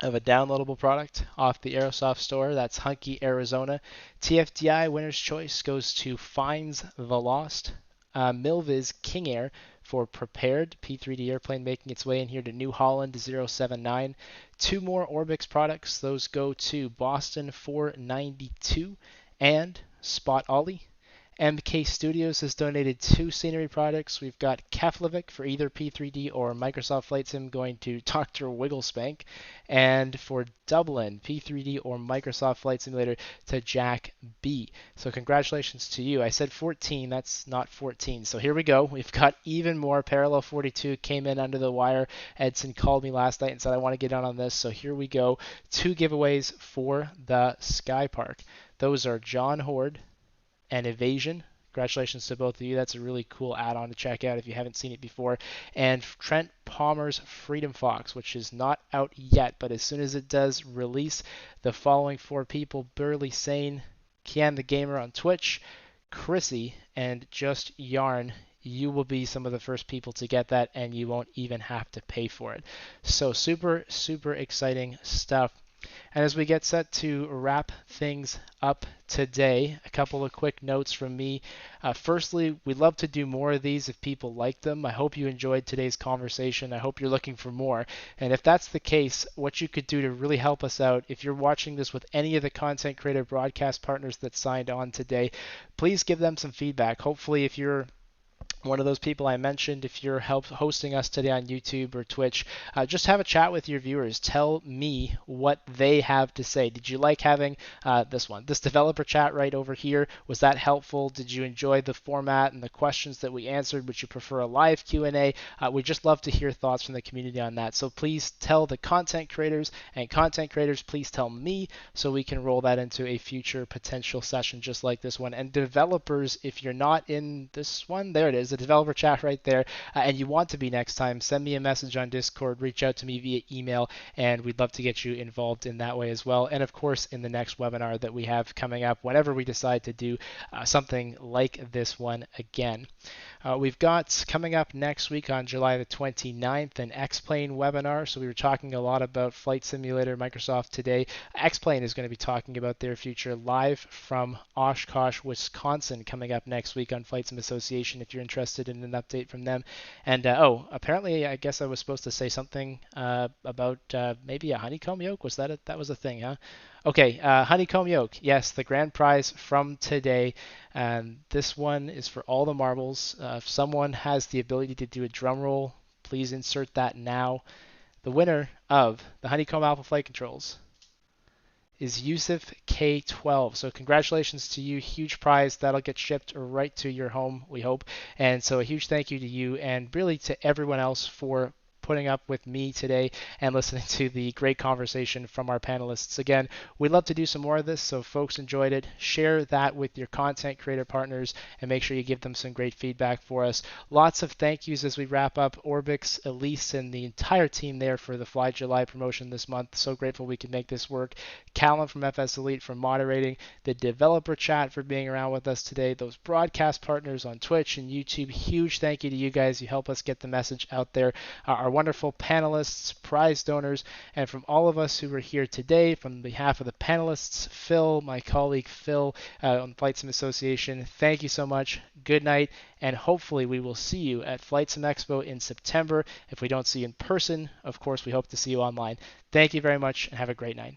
of a downloadable product off the Aerosoft store. That's Hunky Arizona. TFDi winner's choice goes to Finds the Lost. Milviz King Air for Prepared, P3D airplane making its way in here to New Holland 079. Two more Orbx products. Those go to Boston 492 and Spot Ollie. MK Studios has donated 2 scenery products. We've got Keflavik for either P3D or Microsoft Flight Sim going to Dr. Wigglespank. And for Dublin, P3D or Microsoft Flight Simulator to Jack B. So congratulations to you. I said 14, that's not 14. So here we go. We've got even more. Parallel 42 came in under the wire. Edson called me last night and said, I want to get on this. So here we go. 2 giveaways for the Sky Park. Those are John Horde and Evasion. Congratulations to both of you. That's a really cool add-on to check out if you haven't seen it before. And Trent Palmer's Freedom Fox, which is not out yet, but as soon as it does release, the following 4 people, Burley Sane, Kian the Gamer on Twitch, Chrissy, and Just Yarn, you will be some of the first people to get that, and you won't even have to pay for it. So super exciting stuff. And as we get set to wrap things up today, a couple of quick notes from me. Firstly, we'd love to do more of these if people like them. I hope you enjoyed today's conversation. I hope you're looking for more. And if that's the case, what you could do to really help us out, if you're watching this with any of the content creator broadcast partners that signed on today, please give them some feedback. Hopefully, if you're one of those people I mentioned, if you're hosting us today on YouTube or Twitch, just have a chat with your viewers. Tell me what they have to say. Did you like having this developer chat right over here? Was that helpful? Did you enjoy the format and the questions that we answered? Would you prefer a live Q&A? We'd just love to hear thoughts from the community on that. So please tell the content creators, and content creators, please tell me so we can roll that into a future potential session just like this one. And developers, if you're not in this one, there it is. There's a developer chat right there, and you want to be next time, send me a message on Discord, reach out to me via email, and we'd love to get you involved in that way as well. And of course, in the next webinar that we have coming up, whenever we decide to do something like this one again. We've got coming up next week on July the 29th an X-Plane webinar. So we were talking a lot about Flight Simulator, Microsoft today. X-Plane is going to be talking about their future live from Oshkosh, Wisconsin, coming up next week on Flight Sim Association if you're interested in an update from them. And apparently I guess I was supposed to say something about maybe a honeycomb yoke. Was that that was a thing, huh? Okay, honeycomb yoke. Yes, the grand prize from today. And this one is for all the marbles. If someone has the ability to do a drum roll, please insert that now. The winner of the Honeycomb Alpha Flight Controls is Yusuf K12. So congratulations to you. Huge prize. That'll get shipped right to your home, we hope. And so a huge thank you to you and really to everyone else for putting up with me today and listening to the great conversation from our panelists. Again, we'd love to do some more of this, so if folks enjoyed it, share that with your content creator partners and make sure you give them some great feedback for us. Lots of thank yous as we wrap up. Orbx, Elise, and the entire team there for the Fly July promotion this month. So grateful we could make this work. Calum from FSElite for moderating, the developer chat for being around with us today, those broadcast partners on Twitch and YouTube. Huge thank you to you guys. You help us get the message out there. Our wonderful panelists, prize donors, and from all of us who are here today, from behalf of the panelists, Phil, my colleague Phil on the Flight Sim Association, thank you so much. Good night, and hopefully we will see you at Flight Sim Expo in September. If we don't see you in person, of course, we hope to see you online. Thank you very much, and have a great night.